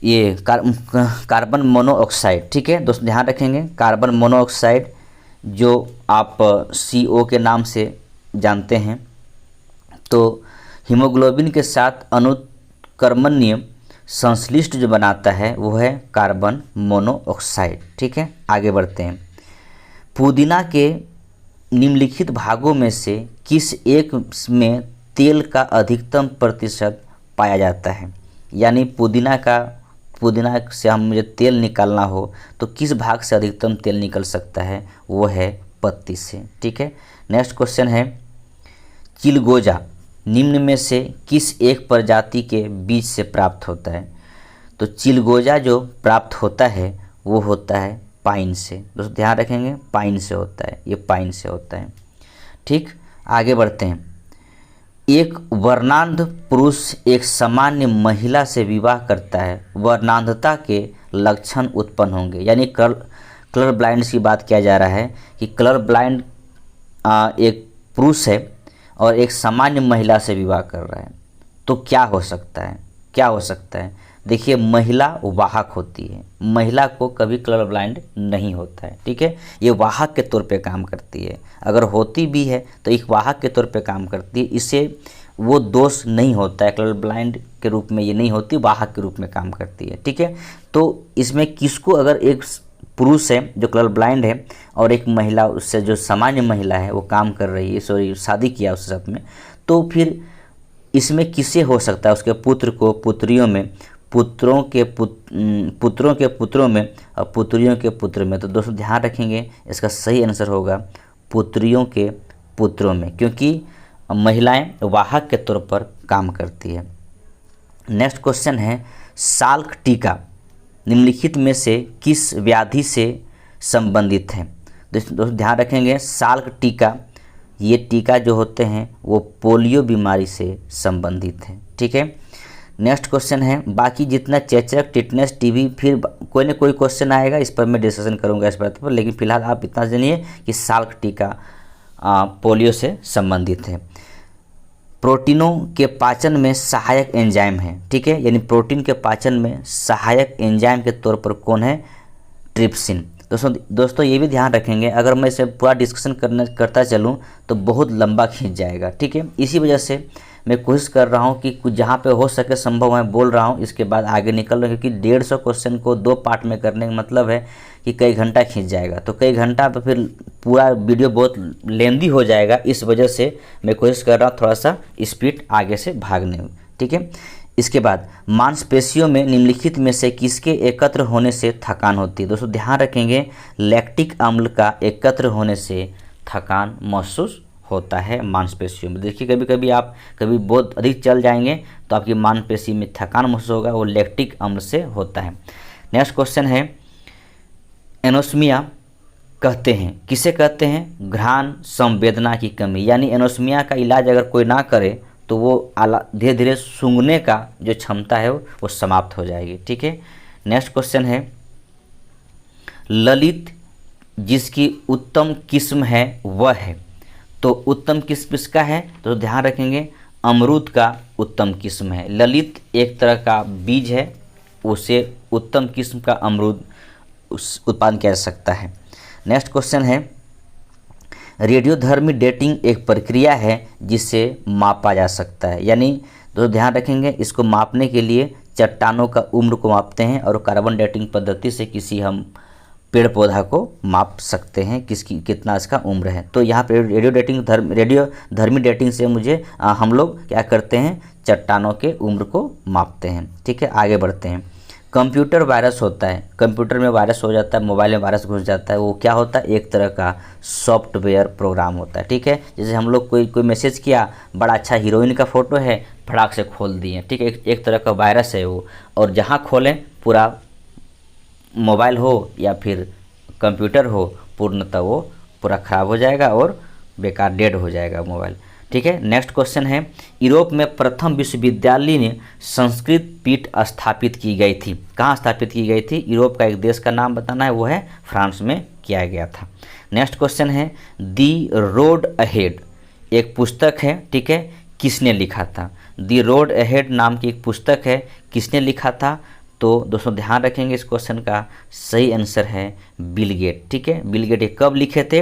ये कार्बन मोनोऑक्साइड, ठीक है दोस्तों, ध्यान रखेंगे कार्बन मोनोऑक्साइड जो आप CO के नाम से जानते हैं। तो हीमोग्लोबिन के साथ अनुत्क्रमणीय संश्लिष्ट जो बनाता है वो है कार्बन मोनोऑक्साइड, ठीक है। आगे बढ़ते हैं, पुदीना के निम्नलिखित भागों में से किस एक में तेल का अधिकतम प्रतिशत पाया जाता है, यानी पुदीना से हम मुझे तेल निकालना हो तो किस भाग से अधिकतम तेल निकल सकता है, वो है पत्ती से, ठीक है। नेक्स्ट क्वेश्चन है, चिलगोजा निम्न में से किस एक प्रजाति के बीज से प्राप्त होता है, तो चिलगोजा जो प्राप्त होता है वो होता है पाइन से, दोस्तों ध्यान रखेंगे पाइन से होता है, ये पाइन से होता है, ठीक। आगे बढ़ते हैं, एक वर्णांध पुरुष एक सामान्य महिला से विवाह करता है, वर्णांधता के लक्षण उत्पन्न होंगे, यानी कलर ब्लाइंड की बात किया जा रहा है कि कलर ब्लाइंड एक पुरुष है और एक सामान्य महिला से विवाह कर रहा है, तो क्या हो सकता है, देखिए महिला वाहक होती है, महिला को कभी कलर ब्लाइंड नहीं होता है, ठीक है, ये वाहक के तौर पे काम करती है, अगर होती भी है तो एक वाहक के तौर पे काम करती है, इसे वो दोष नहीं होता है, कलर ब्लाइंड के रूप में ये नहीं होती, वाहक के रूप में काम करती है, ठीक है। तो इसमें किसको, अगर एक पुरुष है जो कलर ब्लाइंड है और एक महिला उससे जो सामान्य महिला है वो काम कर रही है, शादी किया उसके साथ में, तो फिर इसमें किसे हो सकता है, उसके पुत्र को पुत्रियों में, पुत्रों के पुत्रों में और पुत्रियों के पुत्र में। तो दोस्तों ध्यान रखेंगे इसका सही आंसर होगा पुत्रियों के पुत्रों में, क्योंकि महिलाएं वाहक के तौर पर काम करती है। नेक्स्ट क्वेश्चन है, साल्क टीका निम्नलिखित में से किस व्याधि से संबंधित है, दोस्तों ध्यान रखेंगे साल्क टीका, ये टीका जो होते हैं वो पोलियो बीमारी से संबंधित है, ठीक है। नेक्स्ट क्वेश्चन है, बाकी जितना चेचक, टिटनेस, टीबी, फिर कोई ना कोई क्वेश्चन आएगा इस पर मैं डिस्कशन करूंगा इस बात पर, लेकिन फिलहाल आप इतना जानिए कि साल्क टीका पोलियो से संबंधित है। प्रोटीनों के पाचन में सहायक एंजाइम है, ठीक है, यानी प्रोटीन के पाचन में सहायक एंजाइम के तौर पर कौन है, ट्रिप्सिन। दोस्तों ये भी ध्यान रखेंगे, अगर मैं इसे पूरा डिस्कशन करता चलूँ तो बहुत लंबा खींच जाएगा, ठीक है, इसी वजह से मैं कोशिश कर रहा हूँ कि कुछ जहाँ पे हो सके संभव मैं बोल रहा हूँ, इसके बाद आगे निकल रहा हूँ, क्योंकि 150 क्वेश्चन को 2 पार्ट में करने का मतलब है कि कई घंटा खींच जाएगा, तो कई घंटा पर फिर पूरा वीडियो बहुत लेंदी हो जाएगा, इस वजह से मैं कोशिश कर रहा हूँ थोड़ा सा स्पीड आगे से भागने में, ठीक है। इसके बाद मांसपेशियों में निम्नलिखित में से किसके एकत्र होने से थकान होती है, दोस्तों ध्यान रखेंगे लैक्टिक अम्ल का एकत्र होने से थकान महसूस होता है मांसपेशियों में। देखिए कभी बहुत अधिक चल जाएंगे तो आपकी मांसपेशी में थकान महसूस होगा, वो लैक्टिक अम्ल से होता है। नेक्स्ट क्वेश्चन है, एनोस्मिया कहते हैं, किसे कहते हैं, घ्राण संवेदना की कमी, यानी एनोस्मिया का इलाज अगर कोई ना करे तो वो धीरे धीरे सूंघने का जो क्षमता है वो समाप्त हो जाएगी, ठीक है। नेक्स्ट क्वेश्चन है, ललित जिसकी उत्तम किस्म है वह है, तो उत्तम किस्म किसका है, तो ध्यान रखेंगे अमरूद का उत्तम किस्म है, ललित एक तरह का बीज है, उसे उत्तम किस्म का अमरूद उत्पादन किया जा सकता है। नेक्स्ट क्वेश्चन है, रेडियोधर्मी डेटिंग एक प्रक्रिया है जिसे मापा जा सकता है, यानी तो ध्यान रखेंगे इसको मापने के लिए चट्टानों का उम्र को मापते हैं और कार्बन डेटिंग पद्धति से किसी हम पेड़ पौधा को माप सकते हैं किसकी कितना इसका उम्र है। तो यहाँ पे रेडियोधर्मी डेटिंग से मुझे हम लोग क्या करते हैं, चट्टानों के उम्र को मापते हैं। ठीक है, आगे बढ़ते हैं। कंप्यूटर वायरस होता है, कंप्यूटर में वायरस हो जाता है, मोबाइल में वायरस घुस जाता है, वो क्या होता है, एक तरह का सॉफ्टवेयर प्रोग्राम होता है। ठीक है, जैसे हम लोग कोई मैसेज किया, बड़ा अच्छा हीरोइन का फोटो है, फटाक से खोल दिए। ठीक है, एक तरह का वायरस है वो, और जहाँ खोलें पूरा मोबाइल हो या फिर कंप्यूटर हो, पूर्णतः वो पूरा ख़राब हो जाएगा और बेकार डेड हो जाएगा मोबाइल। ठीक है, नेक्स्ट क्वेश्चन है, यूरोप में प्रथम विश्वविद्यालय ने संस्कृत पीठ स्थापित की गई थी। कहाँ स्थापित की गई थी, यूरोप का एक देश का नाम बताना है, वो है फ्रांस में किया गया था। नेक्स्ट क्वेश्चन है, दी रोड अहेड एक पुस्तक है। ठीक है, किसने लिखा था, दी रोड अहेड नाम की एक पुस्तक है, किसने लिखा था। तो दोस्तों ध्यान रखेंगे इस क्वेश्चन का सही आंसर है बिल गेट। ठीक है, बिल गेट ये कब लिखे थे,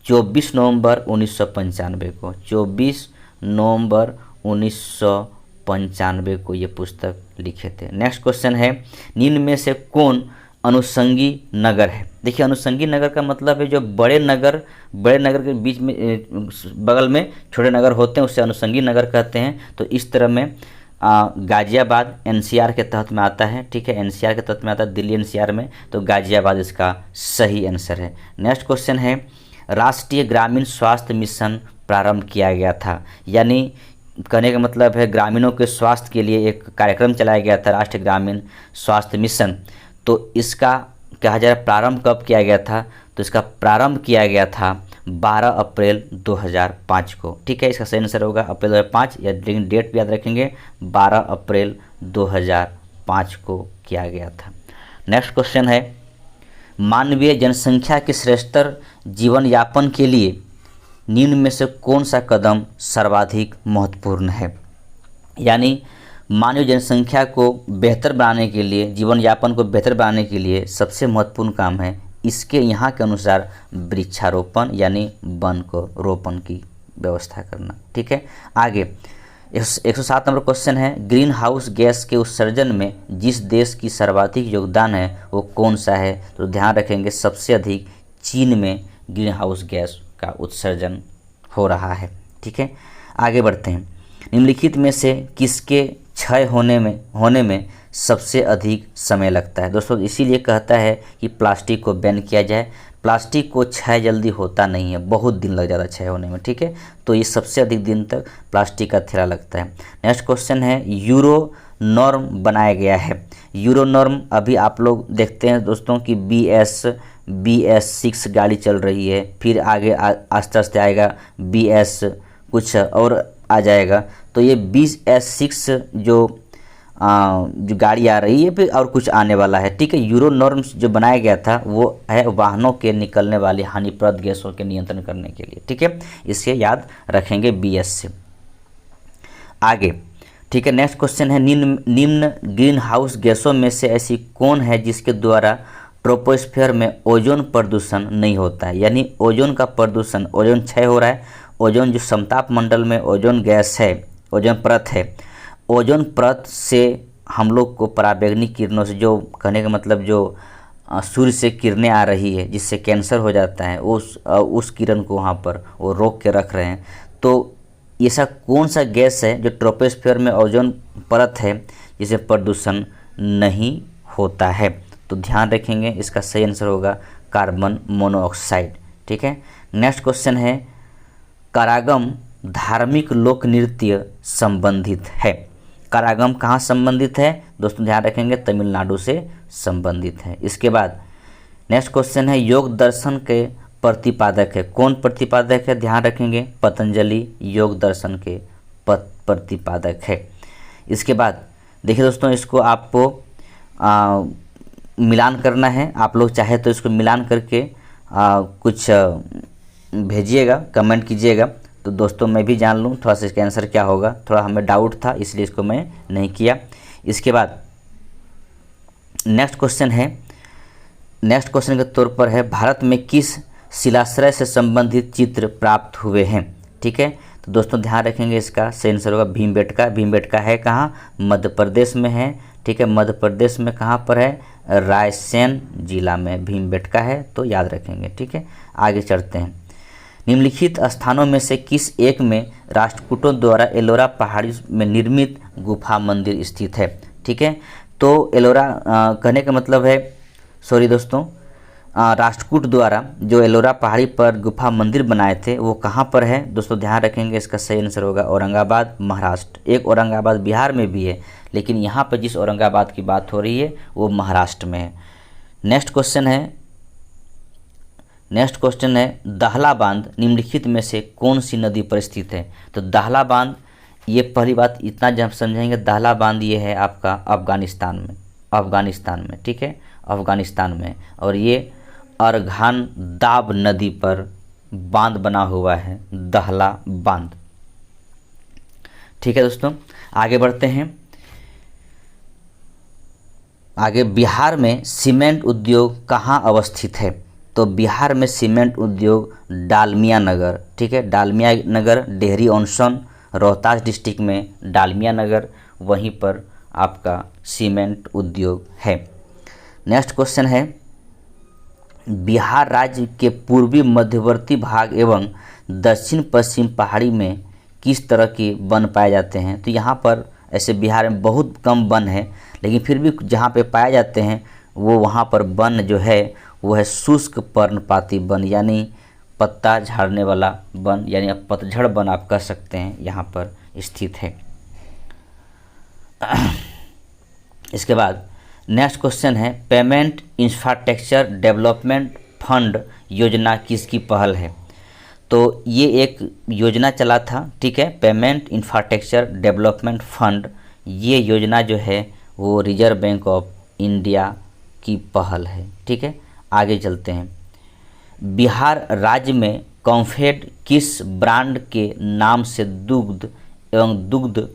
24 नवंबर 1995 को, 24 नवंबर 1995 को ये पुस्तक लिखे थे। नेक्स्ट क्वेश्चन है, निम्न में से कौन अनुषंगी नगर है। देखिए, अनुषंगी नगर का मतलब है जो बड़े नगर के बीच में बगल में छोटे नगर होते हैं, उससे अनुषंगी नगर कहते हैं। तो इस तरह में गाजियाबाद एनसीआर के तहत में आता है। ठीक है, एनसीआर के तहत में आता है, दिल्ली एनसीआर में, तो गाजियाबाद इसका सही आंसर है। नेक्स्ट क्वेश्चन है, राष्ट्रीय ग्रामीण स्वास्थ्य मिशन प्रारंभ किया गया था, यानी कहने का मतलब है ग्रामीणों के स्वास्थ्य के लिए एक कार्यक्रम चलाया गया था, राष्ट्रीय ग्रामीण स्वास्थ्य मिशन। तो इसका कहा जा रहा है प्रारंभ कब किया गया था, तो इसका प्रारंभ किया गया था 12 अप्रैल 2005 को। ठीक है, इसका सही आंसर होगा अप्रैल 2005, या लेकिन डेट भी याद रखेंगे 12 अप्रैल 2005 को किया गया था। नेक्स्ट क्वेश्चन है, मानवीय जनसंख्या के श्रेष्ठतर जीवन यापन के लिए निम्न में से कौन सा कदम सर्वाधिक महत्वपूर्ण है। यानी मानवीय जनसंख्या को बेहतर बनाने के लिए, जीवन यापन को बेहतर बनाने के लिए सबसे महत्वपूर्ण काम है इसके यहाँ के अनुसार वृक्षारोपण, यानी वन को रोपण की व्यवस्था करना। ठीक है, आगे 107 नंबर क्वेश्चन है, ग्रीन हाउस गैस के उत्सर्जन में जिस देश की सर्वाधिक योगदान है वो कौन सा है। तो ध्यान रखेंगे सबसे अधिक चीन में ग्रीन हाउस गैस का उत्सर्जन हो रहा है। ठीक है, आगे बढ़ते हैं। निम्नलिखित में से किसके क्षय होने में सबसे अधिक समय लगता है। दोस्तों इसीलिए कहता है कि प्लास्टिक को बैन किया जाए, प्लास्टिक को क्षय जल्दी होता नहीं है, बहुत दिन लग जाता है क्षय होने में। ठीक है, तो ये सबसे अधिक दिन तक प्लास्टिक का थैला लगता है। नेक्स्ट क्वेश्चन है, यूरो नॉर्म बनाया गया है। यूरो नॉर्म अभी आप लोग देखते हैं दोस्तों कि BS6 गाड़ी चल रही है, फिर आगे आस्ते आस्ते आएगा BS कुछ और आ जाएगा। तो ये BS6 जो गाड़ी आ रही है, फिर और कुछ आने वाला है। ठीक है, यूरो नॉर्म्स जो बनाया गया था वो है वाहनों के निकलने वाली हानिप्रद गैसों के नियंत्रण करने के लिए। ठीक है, इसे याद रखेंगे BS से। आगे ठीक है, नेक्स्ट क्वेश्चन है, निम्न ग्रीन हाउस गैसों में से ऐसी कौन है जिसके द्वारा ट्रोपोस्फीयर में ओजोन प्रदूषण नहीं होता है। यानी ओजोन का प्रदूषण, ओजोन क्षय हो रहा है, ओजोन जो समताप मंडल में ओजोन गैस है, ओजोन परत है, ओजोन परत से हम लोग को पराबैंगनी किरणों से, जो कहने का मतलब जो सूर्य से किरणें आ रही है जिससे कैंसर हो जाता है, उस किरण को वहाँ पर वो रोक के रख रहे हैं। तो ऐसा कौन सा गैस है जो ट्रोपोस्फीयर में ओजोन परत है जिसे प्रदूषण नहीं होता है। तो ध्यान रखेंगे इसका सही आंसर होगा कार्बन मोनोऑक्साइड। ठीक है, नेक्स्ट क्वेश्चन है, करागम धार्मिक लोक नृत्य संबंधित है। करागम कहाँ संबंधित है दोस्तों, ध्यान रखेंगे तमिलनाडु से संबंधित है। इसके बाद नेक्स्ट क्वेश्चन है, योग दर्शन के प्रतिपादक है। कौन प्रतिपादक है, ध्यान रखेंगे पतंजलि योग दर्शन के प्रतिपादक है। इसके बाद देखिए दोस्तों, इसको आपको मिलान करना है। आप लोग चाहे तो इसको मिलान करके कुछ भेजिएगा, कमेंट कीजिएगा, तो दोस्तों मैं भी जान लूँ थोड़ा सा इसका आंसर क्या होगा। थोड़ा हमें डाउट था इसलिए इसको मैं नहीं किया। इसके बाद नेक्स्ट क्वेश्चन है, नेक्स्ट क्वेश्चन के तौर पर है, भारत में किस शिलाश्रय से संबंधित चित्र प्राप्त हुए हैं। ठीक है, तो दोस्तों ध्यान रखेंगे, इसका सही आंसर होगा भीमबेटका। भीमबेटका है कहाँ? मध्य प्रदेश में है। ठीक है, मध्य प्रदेश में कहाँ पर है? रायसेन जिला में भीमबेटका है, तो याद रखेंगे। ठीक है, आगे चलते हैं। निम्नलिखित स्थानों में से किस एक में राष्ट्रकूटों द्वारा एलोरा पहाड़ी में निर्मित गुफा मंदिर स्थित है? ठीक है, तो एलोरा कहने का मतलब है, सॉरी दोस्तों, राष्ट्रकूट द्वारा जो एलोरा पहाड़ी पर गुफा मंदिर बनाए थे वो कहाँ पर है? दोस्तों ध्यान रखेंगे, इसका सही आंसर होगा औरंगाबाद, महाराष्ट्र। एक औरंगाबाद बिहार में भी है, लेकिन यहाँ पर जिस औरंगाबाद की बात हो रही है वो महाराष्ट्र में है। नेक्स्ट क्वेश्चन है दाहला बांध निम्नलिखित में से कौन सी नदी पर स्थित है? तो दाहला बांध, ये पहली बात इतना जब समझेंगे, दाहला बांध ये है आपका अफगानिस्तान में। ठीक है, अफगानिस्तान में, और ये अरघान दाब नदी पर बांध बना हुआ है, दाहला बांध। ठीक है दोस्तों, आगे बढ़ते हैं। आगे, बिहार में सीमेंट उद्योग कहाँ अवस्थित है? तो बिहार में सीमेंट उद्योग डालमिया नगर, ठीक है, डालमिया नगर, डेहरी ऑन सोन, रोहतास डिस्ट्रिक्ट में डालमिया नगर, वहीं पर आपका सीमेंट उद्योग है। नेक्स्ट क्वेश्चन है बिहार राज्य के पूर्वी मध्यवर्ती भाग एवं दक्षिण पश्चिम पहाड़ी में किस तरह के वन पाए जाते हैं? तो यहाँ पर ऐसे बिहार में बहुत कम वन है, लेकिन फिर भी जहाँ पे पाए जाते हैं वो वहाँ पर वन जो है वो है शुष्क पर्णपाती वन, यानी पत्ता झाड़ने वाला वन, यानी आप पतझड़ वन आप कह सकते हैं, यहाँ पर स्थित है। इसके बाद नेक्स्ट क्वेश्चन है पेमेंट इंफ्रास्ट्रक्चर डेवलपमेंट फंड योजना किसकी पहल है? तो ये एक योजना चला था, ठीक है, पेमेंट इंफ्रास्ट्रक्चर डेवलपमेंट फंड, ये योजना जो है वो रिजर्व बैंक ऑफ इंडिया की पहल है। ठीक है, आगे चलते हैं। बिहार राज्य में कॉम्फेड किस ब्रांड के नाम से दुग्ध एवं दुग्ध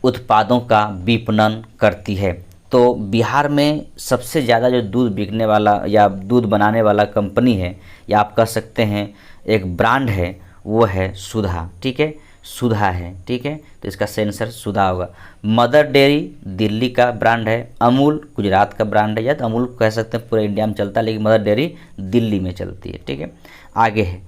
उत्पादों का विपणन करती है? तो बिहार में सबसे ज़्यादा जो दूध बिकने वाला या दूध बनाने वाला कंपनी है, या आप कह सकते हैं एक ब्रांड है, वो है सुधा। ठीक है, सुधा है। ठीक है, तो इसका सही आंसर सुधा होगा। मदर डेयरी दिल्ली का ब्रांड है, अमूल गुजरात का ब्रांड है, या तो अमूल कह सकते हैं पूरे इंडिया में चलता है, लेकिन मदर डेयरी दिल्ली में चलती है। ठीक है, आगे है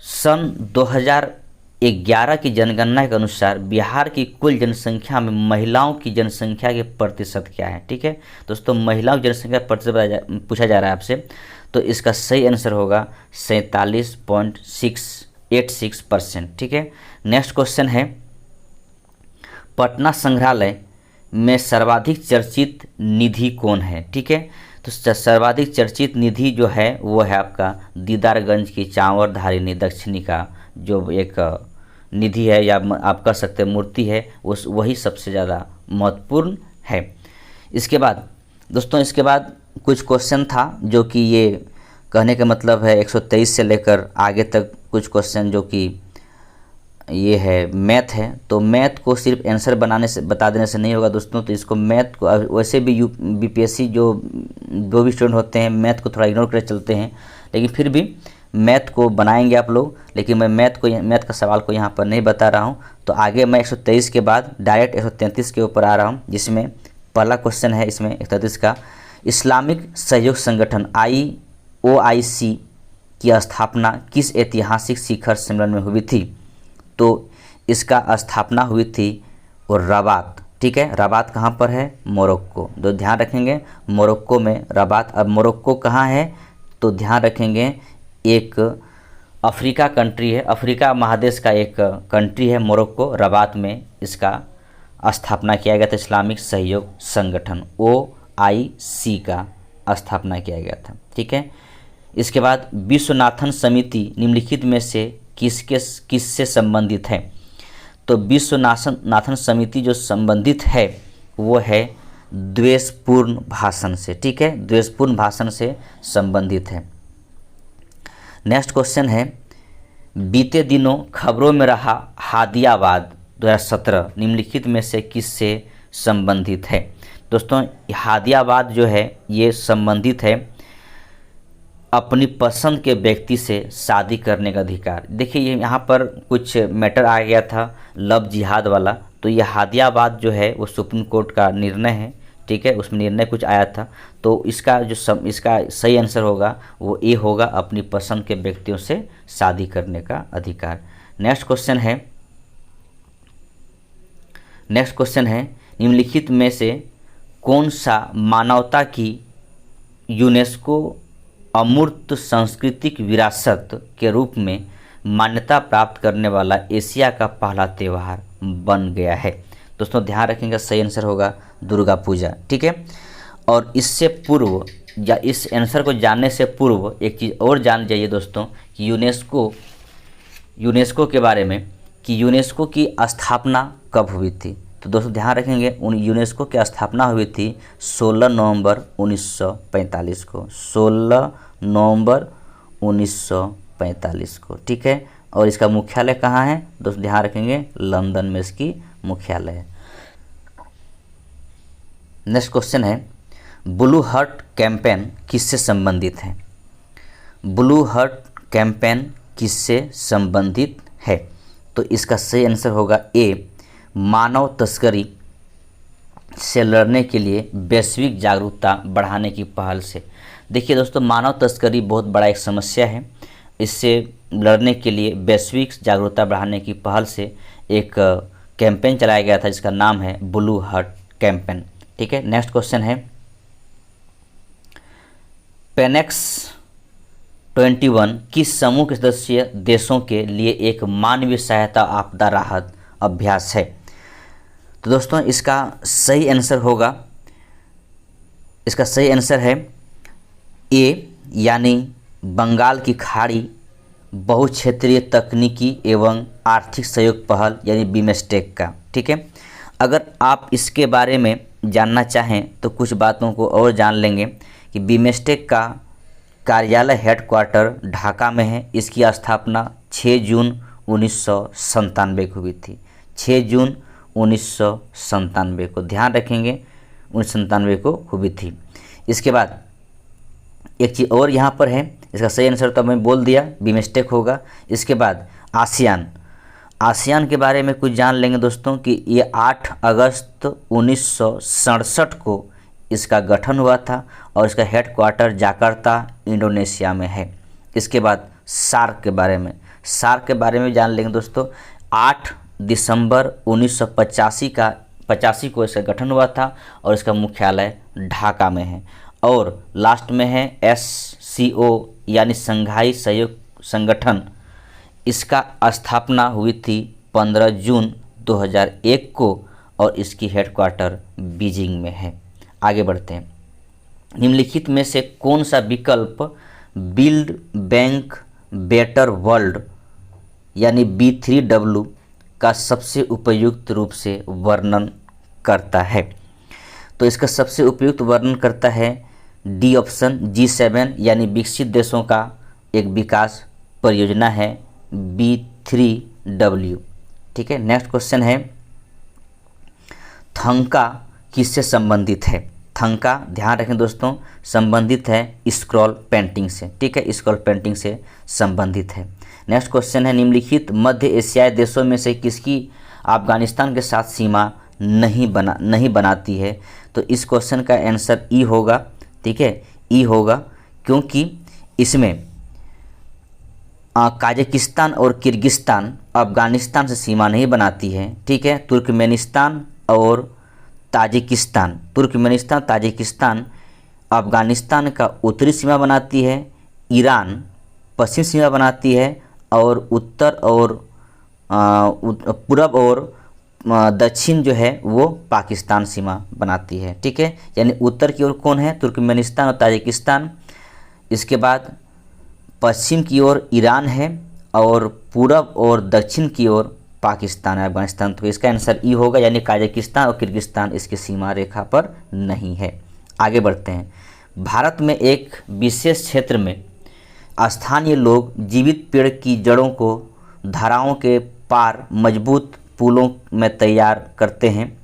सन 2011 की जनगणना के अनुसार बिहार की कुल जनसंख्या में महिलाओं की जनसंख्या के प्रतिशत क्या है? ठीक है दोस्तों, महिलाओं की जनसंख्या प्रतिशत पूछा जा रहा है आपसे, तो इसका सही आंसर होगा 47.86%। ठीक है, नेक्स्ट क्वेश्चन है पटना संग्रहालय में सर्वाधिक चर्चित निधि कौन है? ठीक है, तो सर्वाधिक चर्चित निधि जो है वो है आपका दीदारगंज की चांवरधारिणी दक्षिणी का जो एक निधि है, या आप कह सकते हैं मूर्ति है, उस वही सबसे ज़्यादा महत्वपूर्ण है। इसके बाद दोस्तों, इसके बाद कुछ क्वेश्चन था जो कि ये कहने का मतलब है 123 से लेकर आगे तक कुछ क्वेश्चन जो कि ये है मैथ है। तो मैथ को सिर्फ आंसर बता देने से नहीं होगा दोस्तों, तो इसको मैथ को वैसे भी बीपीएससी जो भी स्टूडेंट होते हैं मैथ को थोड़ा इग्नोर कर चलते हैं, लेकिन फिर भी मैथ को बनाएंगे आप लोग, लेकिन मैं मैथ का सवाल को यहाँ पर नहीं बता रहा हूँ। तो आगे मैं 123 के बाद डायरेक्ट 133 के ऊपर आ रहा हूँ, जिसमें पहला क्वेश्चन है इसमें 133 का, इस्लामिक सहयोग संगठन OIC की स्थापना किस ऐतिहासिक शिखर सम्मेलन में हुई थी? तो इसका स्थापना हुई थी वो रबात। ठीक है, रबात कहाँ पर है? मोरक्को। तो ध्यान रखेंगे मोरक्को में रबात। अब मोरक्को कहाँ है? तो ध्यान रखेंगे एक अफ्रीका कंट्री है, अफ्रीका महादेश का एक कंट्री है मोरक्को, रबात में इसका स्थापना किया गया था, इस्लामिक सहयोग संगठन OIC का स्थापना किया गया था। ठीक है, इसके बाद विश्वनाथन समिति निम्नलिखित में से किससे संबंधित है? तो विश्वनाथन समिति जो संबंधित है वो है द्वेषपूर्ण भाषण से। ठीक है, द्वेषपूर्ण भाषण से संबंधित है। नेक्स्ट क्वेश्चन है बीते दिनों खबरों में रहा हादियाबाद 2017 निम्नलिखित में से किससे संबंधित है? दोस्तों हादियाबाद जो है ये संबंधित है अपनी पसंद के व्यक्ति से शादी करने का अधिकार। देखिए ये यहाँ पर कुछ मैटर आ गया था लव जिहाद वाला, तो ये हादियाबाद जो है वो सुप्रीम कोर्ट का निर्णय है, ठीक है, उसमें निर्णय कुछ आया था। तो इसका इसका सही आंसर होगा वो ए होगा, अपनी पसंद के व्यक्तियों से शादी करने का अधिकार। नेक्स्ट क्वेश्चन है निम्नलिखित में से कौन सा मानवता की यूनेस्को अमूर्त सांस्कृतिक विरासत के रूप में मान्यता प्राप्त करने वाला एशिया का पहला त्यौहार बन गया है। दोस्तों ध्यान रखेंगे सही आंसर होगा दुर्गा पूजा, ठीक है। और इससे पूर्व या इस आंसर को जानने से पूर्व एक चीज़ और जान जाइए दोस्तों कि यूनेस्को के बारे में कि यूनेस्को की स्थापना कब हुई थी। तो दोस्तों ध्यान रखेंगे यूनेस्को की स्थापना हुई थी 16 नवंबर 1945 को, 16 नवंबर 1945 को, ठीक है। और इसका मुख्यालय कहाँ है दोस्तों, ध्यान रखेंगे लंदन में इसकी मुख्यालय है। नेक्स्ट क्वेश्चन है ब्लू हार्ट कैंपेन किससे संबंधित है। ब्लू हार्ट कैंपेन किससे संबंधित है, तो इसका सही आंसर होगा ए, मानव तस्करी से लड़ने के लिए वैश्विक जागरूकता बढ़ाने की पहल से। देखिए दोस्तों मानव तस्करी बहुत बड़ा एक समस्या है, इससे लड़ने के लिए वैश्विक जागरूकता बढ़ाने की पहल से एक कैंपेन चलाया गया था जिसका नाम है ब्लू हार्ट कैंपेन, ठीक है। नेक्स्ट क्वेश्चन है पेनेक्स 21 किस समूह के सदस्य देशों के लिए एक मानवीय सहायता आपदा राहत अभ्यास है। तो दोस्तों इसका सही आंसर है ए, यानी बंगाल की खाड़ी बहुक्षेत्रीय तकनीकी एवं आर्थिक सहयोग पहल यानी बीमस्टेक का, ठीक है। अगर आप इसके बारे में जानना चाहें तो कुछ बातों को और जान लेंगे कि बीमस्टेक का कार्यालय हेडक्वार्टर ढाका में है। इसकी स्थापना 6 जून 1997 को हुई थी, 6 जून 1997 को, ध्यान रखेंगे 1997 को हुई थी। इसके बाद एक चीज़ और यहाँ पर है, इसका सही आंसर तो मैं बोल दिया बीमस्टेक होगा। इसके बाद आसियान के बारे में कुछ जान लेंगे दोस्तों कि ये 8 अगस्त 1967 को इसका गठन हुआ था और इसका हेडक्वार्टर जकार्ता इंडोनेशिया में है। इसके बाद सार्क के बारे में जान लेंगे दोस्तों। 8 दिसंबर 1985 को इसका गठन हुआ था और इसका मुख्यालय ढाका में है। और लास्ट में है SCO यानी संघाई सहयोग संगठन, इसका स्थापना हुई थी 15 जून 2001 को और इसकी हेडक्वार्टर बीजिंग में है। आगे बढ़ते हैं। निम्नलिखित में से कौन सा विकल्प बिल्ड बैंक बेटर वर्ल्ड यानी B3W का सबसे उपयुक्त रूप से वर्णन करता है। तो इसका सबसे उपयुक्त वर्णन करता है डी ऑप्शन G7 यानी विकसित देशों का एक विकास परियोजना है B3W, ठीक है। नेक्स्ट क्वेश्चन है थंका किससे संबंधित है। थंका ध्यान रखें दोस्तों संबंधित है स्क्रॉल पेंटिंग से, ठीक है, स्क्रॉल पेंटिंग से संबंधित है। नेक्स्ट क्वेश्चन है निम्नलिखित मध्य एशियाई देशों में से किसकी अफगानिस्तान के साथ सीमा नहीं बनाती है। तो इस क्वेश्चन का आंसर ई होगा, ठीक है, ई होगा, क्योंकि इसमें काजाकिस्तान और किर्गिस्तान अफगानिस्तान से सीमा नहीं बनाती है, ठीक है। तुर्कमेनिस्तान ताजिकिस्तान अफगानिस्तान का उत्तरी सीमा बनाती है, ईरान पश्चिम सीमा बनाती है और उत्तर और पूरब और दक्षिण जो है वो पाकिस्तान सीमा बनाती है, ठीक है। यानी उत्तर की ओर कौन है, तुर्कमेनिस्तान और ताजिकिस्तान। इसके बाद पश्चिम की ओर ईरान है और पूरब और दक्षिण की ओर पाकिस्तान है, अफगानिस्तान। तो इसका आंसर ई होगा, यानी काजाकिस्तान और किर्गिस्तान इसकी सीमा रेखा पर नहीं है। आगे बढ़ते हैं। भारत में एक विशेष क्षेत्र में स्थानीय लोग जीवित पेड़ की जड़ों को धाराओं के पार मजबूत पुलों में तैयार करते हैं,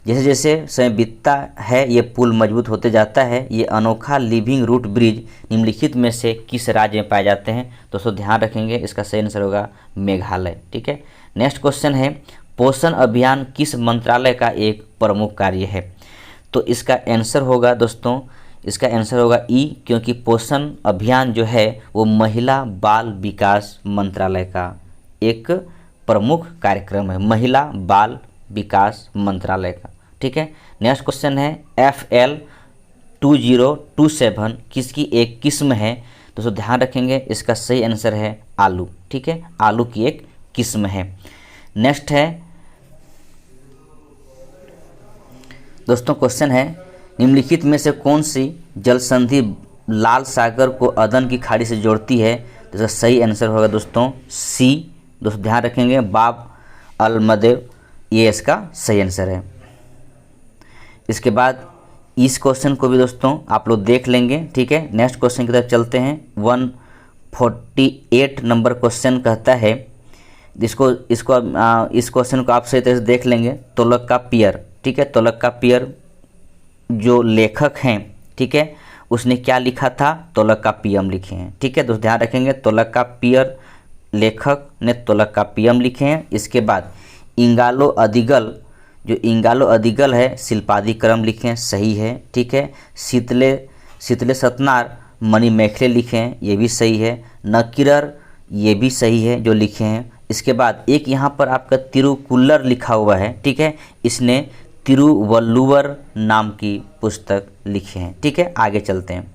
जैसे जैसे समय बीतता है ये पुल मजबूत होते जाता है। ये अनोखा लिविंग रूट ब्रिज निम्नलिखित में से किस राज्य में पाए जाते हैं? दोस्तों ध्यान रखेंगे, इसका सही आंसर होगा मेघालय। ठीक है, नेक्स्ट क्वेश्चन है, पोषण अभियान किस मंत्रालय का एक प्रमुख कार्य है? तो इसका आंसर होगा दोस्तों, इसका आंसर होगा ई, क्योंकि पोषण अभियान जो है वो महिला बाल विकास मंत्रालय का एक प्रमुख कार्यक्रम है, महिला बाल विकास मंत्रालय का। ठीक है, नेक्स्ट क्वेश्चन है, FL 2027 किसकी एक किस्म है? दोस्तों ध्यान रखेंगे, इसका सही आंसर है आलू। ठीक है, आलू की एक किस्म है। नेक्स्ट है दोस्तों, क्वेश्चन है, निम्नलिखित में से कौन सी जल संधि लाल सागर को अदन की खाड़ी से जोड़ती है? तो इसका सही आंसर होगा दोस्तों सी। दोस्तों ध्यान रखेंगे, बाब अल मदेव, ये इसका सही आंसर है। इसके बाद इस क्वेश्चन को भी दोस्तों आप लोग देख लेंगे। ठीक है, नेक्स्ट क्वेश्चन की तरफ चलते हैं। 148 नंबर क्वेश्चन कहता है, इस क्वेश्चन को आप सही तरह से देख लेंगे। तोलकाप्पियर, ठीक है, तोलकाप्पियर जो लेखक हैं, ठीक है, उसने क्या लिखा था? तोलकाप्पियम लिखे हैं। ठीक है, दोस्तों ध्यान रखेंगे, तोलकाप्पियर लेखक ने तोलकाप्पियम लिखे हैं। इसके बाद इंगालो अदिगल, जो इंगालो अदिगल है, शिल्पादिक्रम लिखे हैं, सही है। ठीक है, शीतले सतनार मणिमेखले लिखे हैं, ये भी सही है। नकीरर, ये भी सही है जो लिखे हैं। इसके बाद एक यहाँ पर आपका तिरुकुल्लर लिखा हुआ है। ठीक है, इसने तिरुवल्लुवर नाम की पुस्तक लिखी है। ठीक है, आगे चलते हैं।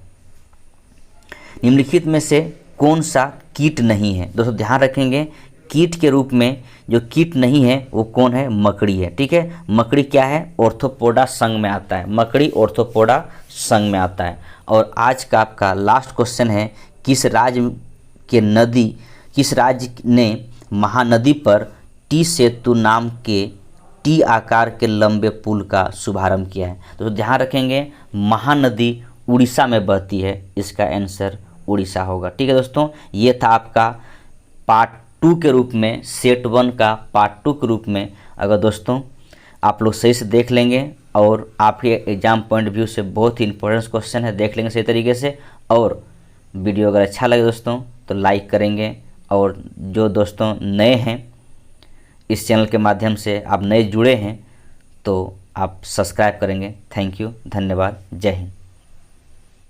निम्नलिखित में से कौन सा कीट नहीं है? दोस्तों ध्यान रखेंगे, कीट के रूप में जो कीट नहीं है वो कौन है? मकड़ी है। ठीक है, मकड़ी क्या है? ऑर्थोपोडा संघ में आता है, मकड़ी ऑर्थोपोडा संघ में आता है। और आज का आपका लास्ट क्वेश्चन है, किस राज्य ने महानदी पर टी सेतु नाम के टी आकार के लंबे पुल का शुभारंभ किया है? तो ध्यान रखेंगे, महानदी उड़ीसा में बहती है, इसका आंसर उड़ीसा होगा। ठीक है दोस्तों, ये था आपका पार्ट 2 के रूप में, सेट 1 का पार्ट 2 के रूप में। अगर दोस्तों आप लोग सही से देख लेंगे और आपके एग्जाम पॉइंट व्यू से बहुत ही इंपॉर्टेंट क्वेश्चन है, देख लेंगे सही तरीके से, और वीडियो अगर अच्छा लगे दोस्तों तो लाइक करेंगे। और जो दोस्तों नए हैं इस चैनल के माध्यम से, आप नए जुड़े हैं तो आप सब्सक्राइब करेंगे। थैंक यू, धन्यवाद, जय हिंद।